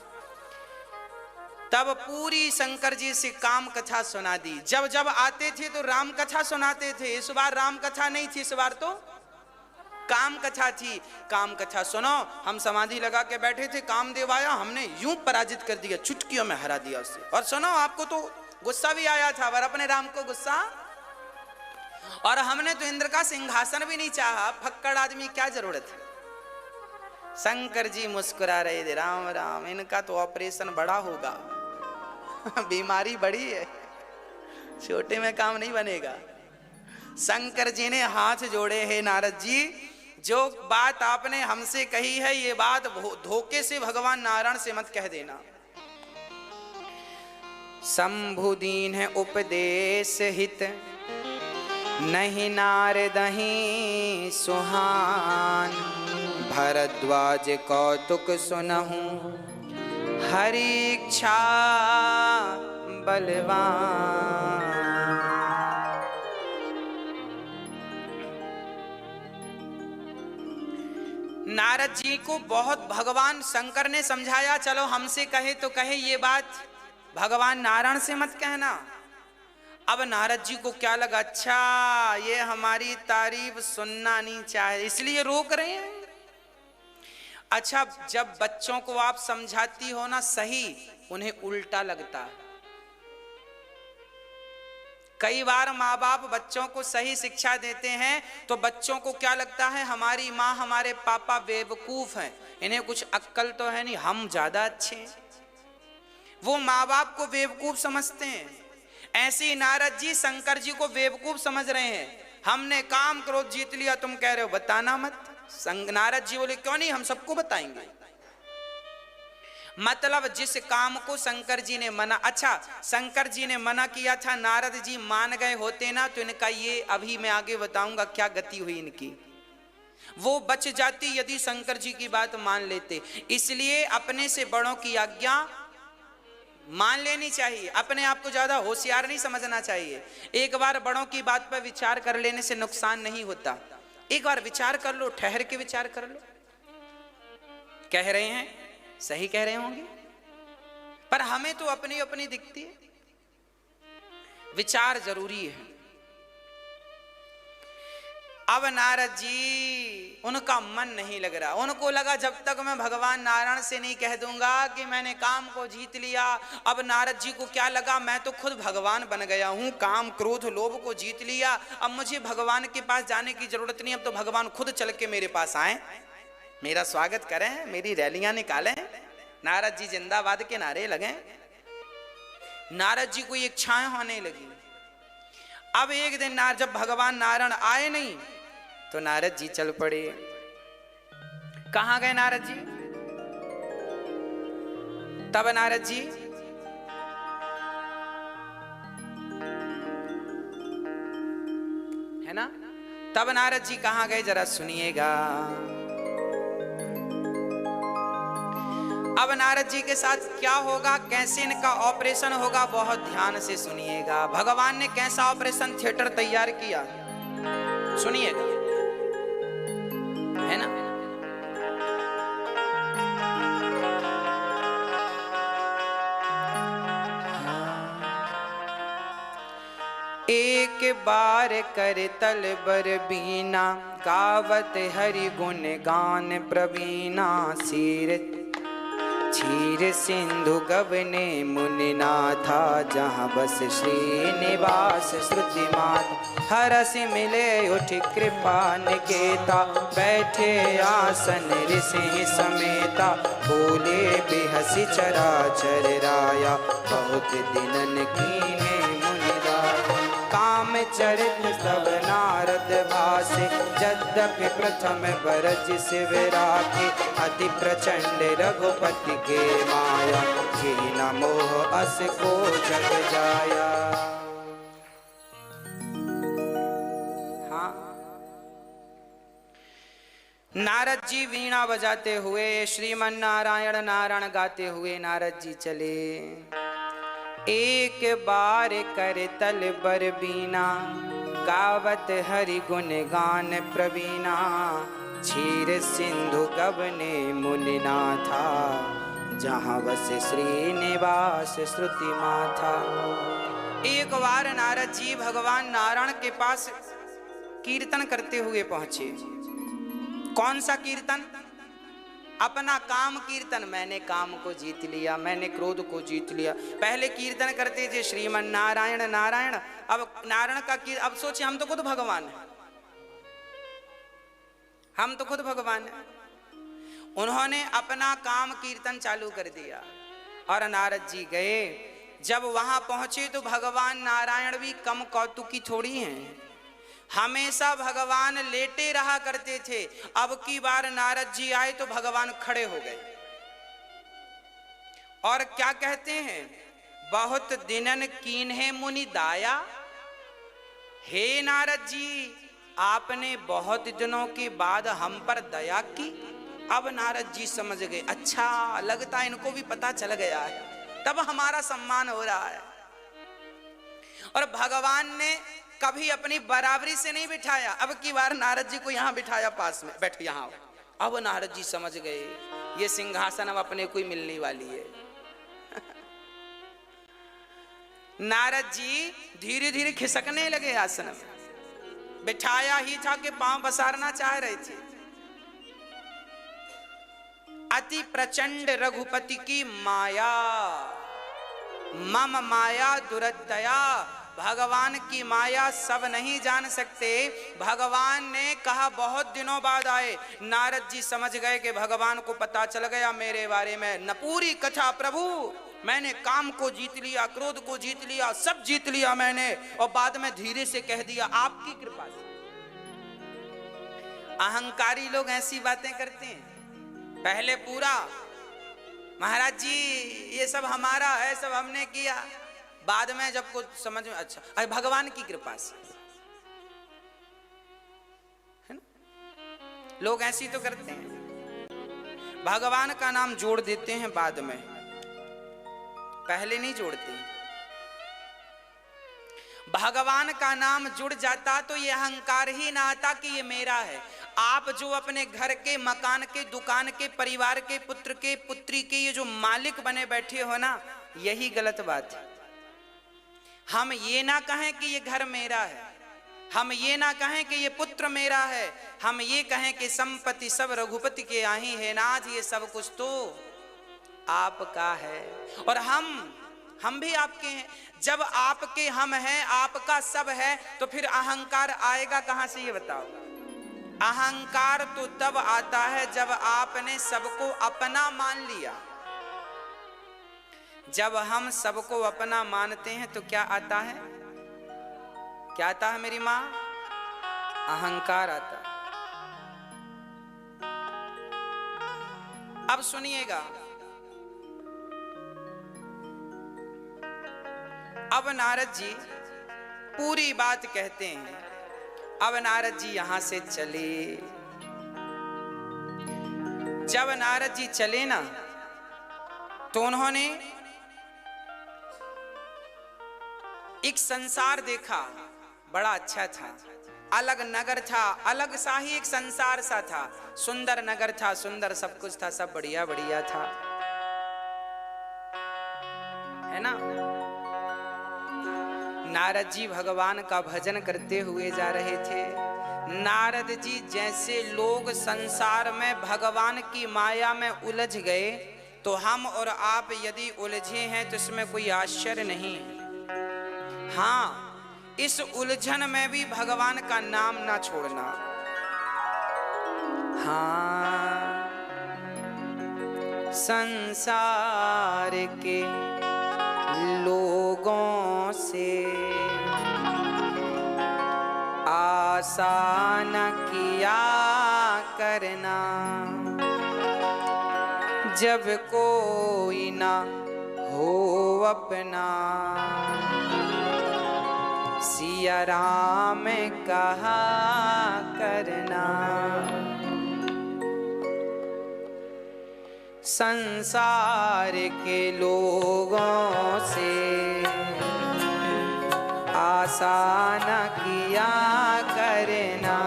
तब पूरी शंकर जी से काम कथा सुना दी। जब जब आते थे तो राम कथा सुनाते थे, इस बार राम कथा नहीं थी, इस बार तो काम कथा थी। काम कथा सुनो, हम समाधि लगा के बैठे थे, कामदेव आया, हमने यूं पराजित कर दिया, चुटकियों में हरा दिया उससे। और सुनो आपको तो गुस्सा भी आया था, पर अपने राम को गुस्सा, और हमने तो इंद्र का सिंहासन भी नहीं चाहा, फक्कड़ आदमी क्या जरूरत है। शंकर जी मुस्कुरा रहे थे, राम राम इनका तो ऑपरेशन बड़ा होगा, बीमारी बड़ी है, छोटे में काम नहीं बनेगा। शंकर जी ने हाथ जोड़े, हे नारद जी जो बात आपने हमसे कही है ये बात धोखे से भगवान नारायण से मत कह देना। शंभु दीन है उपदेश हित, नहीं नारदहि सुहान। भरद्वाज कौतुक सुनहु, हरि इच्छा बलवान। नारद जी को बहुत भगवान शंकर ने समझाया, चलो हमसे कहे तो कहे, ये बात भगवान नारायण से मत कहना। अब नारद जी को क्या लगा, अच्छा ये हमारी तारीफ सुनना नहीं चाहे इसलिए रोक रहे हैं। अच्छा, जब बच्चों को आप समझाती हो ना सही, उन्हें उल्टा लगता है। कई बार माँ बाप बच्चों को सही शिक्षा देते हैं तो बच्चों को क्या लगता है, हमारी माँ हमारे पापा बेवकूफ हैं, इन्हें कुछ अक्ल तो है नहीं, हम ज्यादा अच्छे हैं। वो माँ बाप को बेवकूफ समझते हैं। ऐसे ही नारद जी शंकर जी को बेवकूफ समझ रहे हैं। हमने काम क्रोध जीत लिया, तुम कह रहे हो बताना मत। नारद जी बोले क्यों नहीं, हम सबको बताएंगे। मतलब जिस काम को शंकर जी ने मना, अच्छा शंकर जी ने मना किया था, नारद जी मान गए होते ना तो इनका ये अभी मैं आगे बताऊंगा क्या गति हुई इनकी, वो बच जाती यदि शंकर जी की बात मान लेते। इसलिए अपने से बड़ों की आज्ञा मान लेनी चाहिए, अपने आप को ज्यादा होशियार नहीं समझना चाहिए। एक बार बड़ों की बात पर विचार कर लेने से नुकसान नहीं होता, एक बार विचार कर लो, ठहर के विचार कर लो। कह रहे हैं सही कह रहे होंगे, पर हमें तो अपनी अपनी दिखती है। विचार जरूरी है। अब नारद जी उनका मन नहीं लग रहा, उनको लगा जब तक मैं भगवान नारायण से नहीं कह दूंगा कि मैंने काम को जीत लिया। अब नारद जी को क्या लगा, मैं तो खुद भगवान बन गया हूं, काम क्रोध लोभ को जीत लिया, अब मुझे भगवान के पास जाने की जरूरत नहीं, अब तो भगवान खुद चल के मेरे पास आए, मेरा स्वागत करें, मेरी रैलियां निकालें, नारद जी जिंदाबाद के नारे लगे। नारद जी को इच्छाएं होने लगी। अब एक दिन जब भगवान नारायण आए नहीं तो नारद जी चल पड़े। कहां गए नारद जी? तब नारद जी है ना, तब नारद जी कहां गए जरा सुनिएगा। अब नारद जी के साथ क्या होगा, कैसे इनका ऑपरेशन होगा, बहुत ध्यान से सुनिएगा। भगवान ने कैसा ऑपरेशन थिएटर तैयार किया सुनिएगा, है ना। एक बार कर तल बर बीना, गावत हरि गुण गान प्रवीणा, सिर क्षीर सिंधु गवने मुनिनाथा, जहाँ बस श्रीनिवास श्रुति मात, हरस मिले उठ कृपा निकेता, बैठे आसन ऋषि समेता, बोले बेहसी चराचर राया, बहुत दिनन कीने मुनिराया, काम चरित सब नारद भासे, यद्यपि प्रथम बरज शिव राखे, अति प्रचंड रघुपति के माया, के न मोह अस को जग जाया। हाँ, नारद जी वीणा बजाते हुए श्रीमन नारायण नारायण गाते हुए नारद जी चले। एक बार कर तल बर बीना, गावत हरि गुण गान प्रवीणा, क्षीर सिंधु गवने मुनिनाथा, जहाँ बस श्रीनिवास श्रुति माथा। एक बार नारद जी भगवान नारायण के पास कीर्तन करते हुए पहुंचे। कौन सा कीर्तन? अपना काम कीर्तन, मैंने काम को जीत लिया, मैंने क्रोध को जीत लिया। पहले कीर्तन करते थे श्रीमन नारायण नारायण, अब नारायण का कीर्तन। अब सोचे हम तो खुद भगवान हैं, हम तो खुद भगवान हैं। उन्होंने अपना काम कीर्तन चालू कर दिया और नारद जी गए। जब वहां पहुंचे तो भगवान नारायण भी कम कौतुकी थोड़ी हैं, हमेशा भगवान लेटे रहा करते थे। अब की बार नारद जी आए तो भगवान खड़े हो गए और क्या कहते हैं, बहुत दिनन कीन्हे मुनि दाया। हे नारद जी, आपने बहुत दिनों के बाद हम पर दया की। अब नारद जी समझ गए, अच्छा लगता है इनको भी पता चल गया है, तब हमारा सम्मान हो रहा है। और भगवान ने कभी अपनी बराबरी से नहीं बिठाया, अब की बार नारद जी को यहां बिठाया पास में, बैठो यहां। अब नारद जी समझ गए ये सिंहासन अब अपने को ही मिलने वाली है। नारद जी धीरे धीरे खिसकने लगे आसन में। बिठाया ही था कि पांव पसारना चाह रहे थे। अति प्रचंड रघुपति की माया, मम माया दुरतया। भगवान की माया सब नहीं जान सकते। भगवान ने कहा बहुत दिनों बाद आए। नारद जी समझ गए कि भगवान को पता चल गया मेरे बारे में। न पूरी कथा, प्रभु मैंने काम को जीत लिया, क्रोध को जीत लिया, सब जीत लिया मैंने, और बाद में धीरे से कह दिया आपकी कृपा से। अहंकारी लोग ऐसी बातें करते हैं। पहले पूरा महाराज जी ये सब हमारा है, सब हमने किया। बाद में जब कुछ समझ में, अच्छा अरे भगवान की कृपा से, है ना? लोग ऐसी तो करते हैं, भगवान का नाम जोड़ देते हैं बाद में, पहले नहीं जोड़ते। भगवान का नाम जुड़ जाता तो ये अहंकार ही ना आता कि ये मेरा है। आप जो अपने घर के, मकान के, दुकान के, परिवार के, पुत्र के, पुत्री के ये जो मालिक बने बैठे हो ना, यही गलत बात है। हम ये ना कहें कि ये घर मेरा है, हम ये ना कहें कि ये पुत्र मेरा है, हम ये कहें कि संपत्ति सब रघुपति के आही है नाथ, ये सब कुछ तो आपका है और हम भी आपके हैं। जब आपके हम हैं, आपका सब है, तो फिर अहंकार आएगा कहां से, ये बताओ। अहंकार तो तब आता है जब आपने सबको अपना मान लिया। जब हम सबको अपना मानते हैं तो क्या आता है, क्या आता है मेरी माँ? अहंकार आता है। अब सुनिएगा, अब नारद जी पूरी बात कहते हैं। अब नारद जी यहां से चले। जब नारद जी चले ना, तो उन्होंने एक संसार देखा, बड़ा अच्छा था, अलग नगर था, अलग सा ही एक संसार सा था, सुंदर नगर था, सुंदर सब कुछ था, सब बढ़िया बढ़िया था, है ना? नारद जी भगवान का भजन करते हुए जा रहे थे। नारद जी जैसे लोग संसार में भगवान की माया में उलझ गए, तो हम और आप यदि उलझे हैं तो इसमें कोई आश्चर्य नहीं। हाँ, इस उलझन में भी भगवान का नाम ना छोड़ना। हाँ, संसार के लोगों से आशा न किया करना, जब कोई ना हो अपना, सिया राम कहा करना। संसार के लोगों से आशा न किया करना,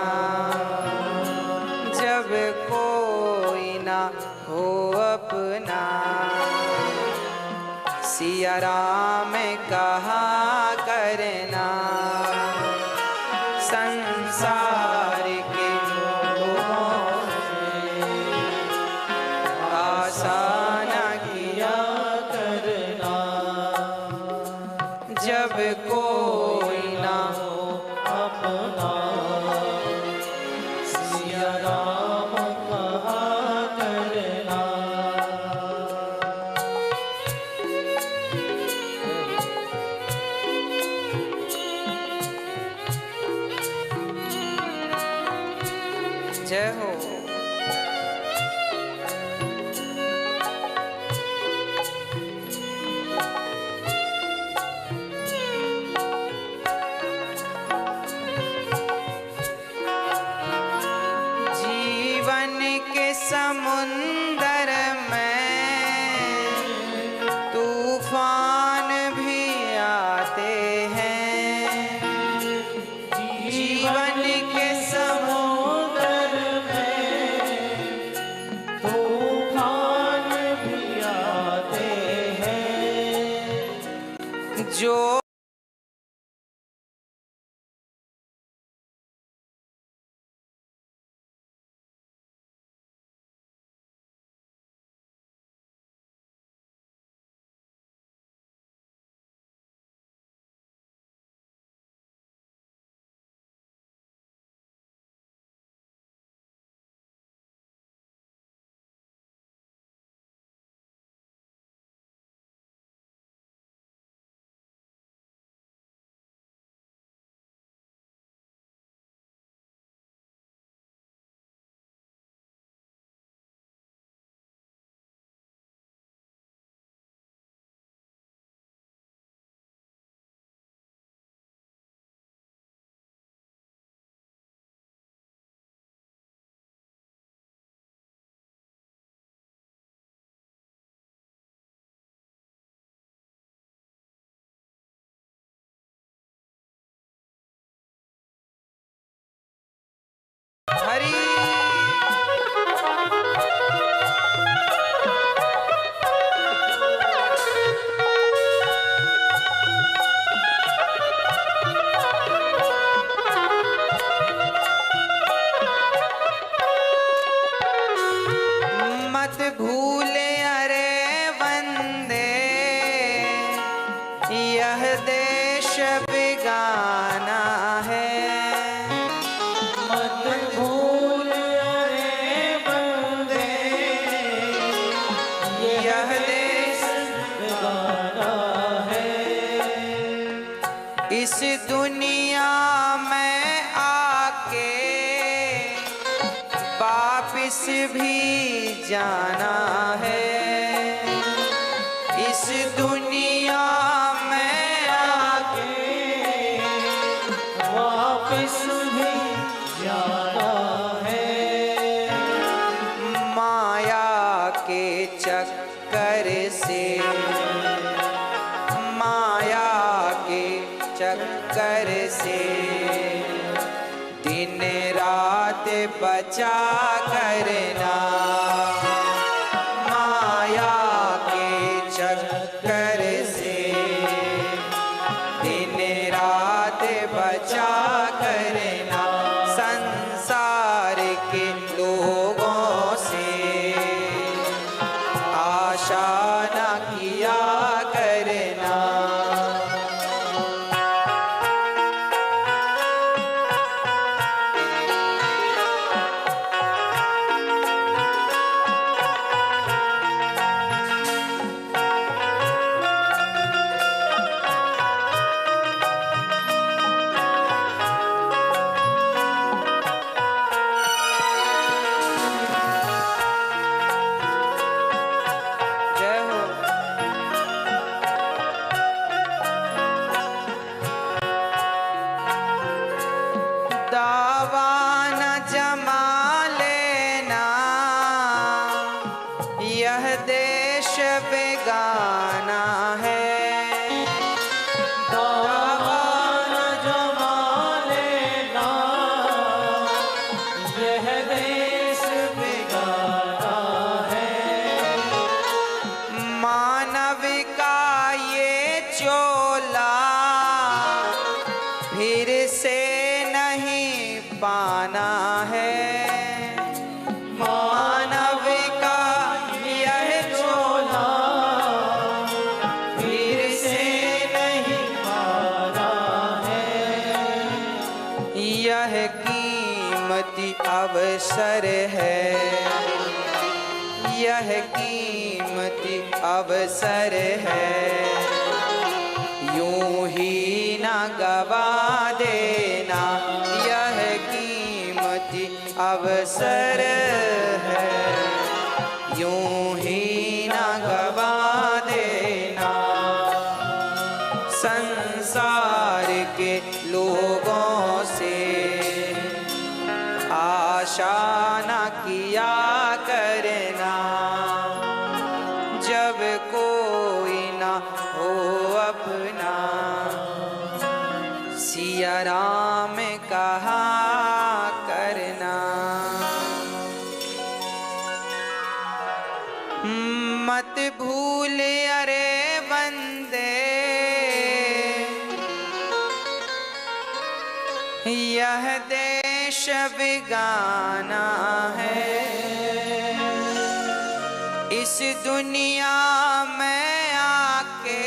जब कोई ना हो अपना, सिया राम कहा करना। संसार के लोगों से आशा न किया करना, जब कोई ना हो अपना, सिया राम कहा करना। जय हो। जीवन के समुंदर में तूफान भी आते हैं, जीवन के समुंदर में तूफान भी आते हैं, जो यह देश बेगाना है, मत भूल रे बंदे, यह देश बेगाना है। इस दुनिया में आके वापिस भी जाना है, इस दुनिया में आके वापिस भी जाना है। माया के चक्कर से, माया के चक्कर से दिन रात बचा करना, माया के चक्कर से दिन रात बचा करना, संसार के लोगों से आशा न किया करना। जय हो। दावा न जमा लेना, यह देश बेगाना है, दावा न जमा लेना, यह देश बेगाना है। मानव का ये चोला फिर से नहीं पाना है, मानव का यह चोला फिर से नहीं पाना है। यह कीमती अवसर है, यह कीमती अवसर है, यूं ही न गवा देना, यह कीमती अवसर है, यूं ही न गवा देना। संसार के लोगों से आशा न किया करना, जब कोई न हो अपना, सिया राम कहा करना। मत भूल अरे बंदे, यह देश बेगाना है, इस दुनिया में आके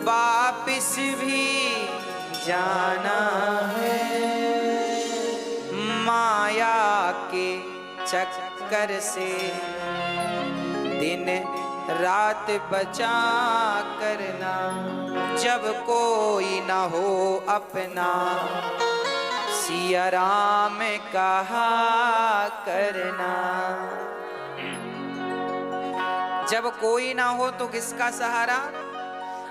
वापिस भी जाना है, माया के चक्कर से दिन रात बचा करना, जब कोई ना हो अपना, सिया राम कहा करना। जब कोई ना हो तो किसका सहारा?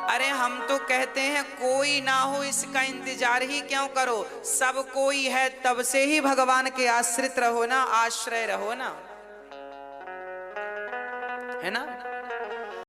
अरे हम तो कहते हैं कोई ना हो इसका इंतजार ही क्यों करो, सब कोई है तब से ही भगवान के आश्रित रहो ना, आश्रय रहो ना, है ना।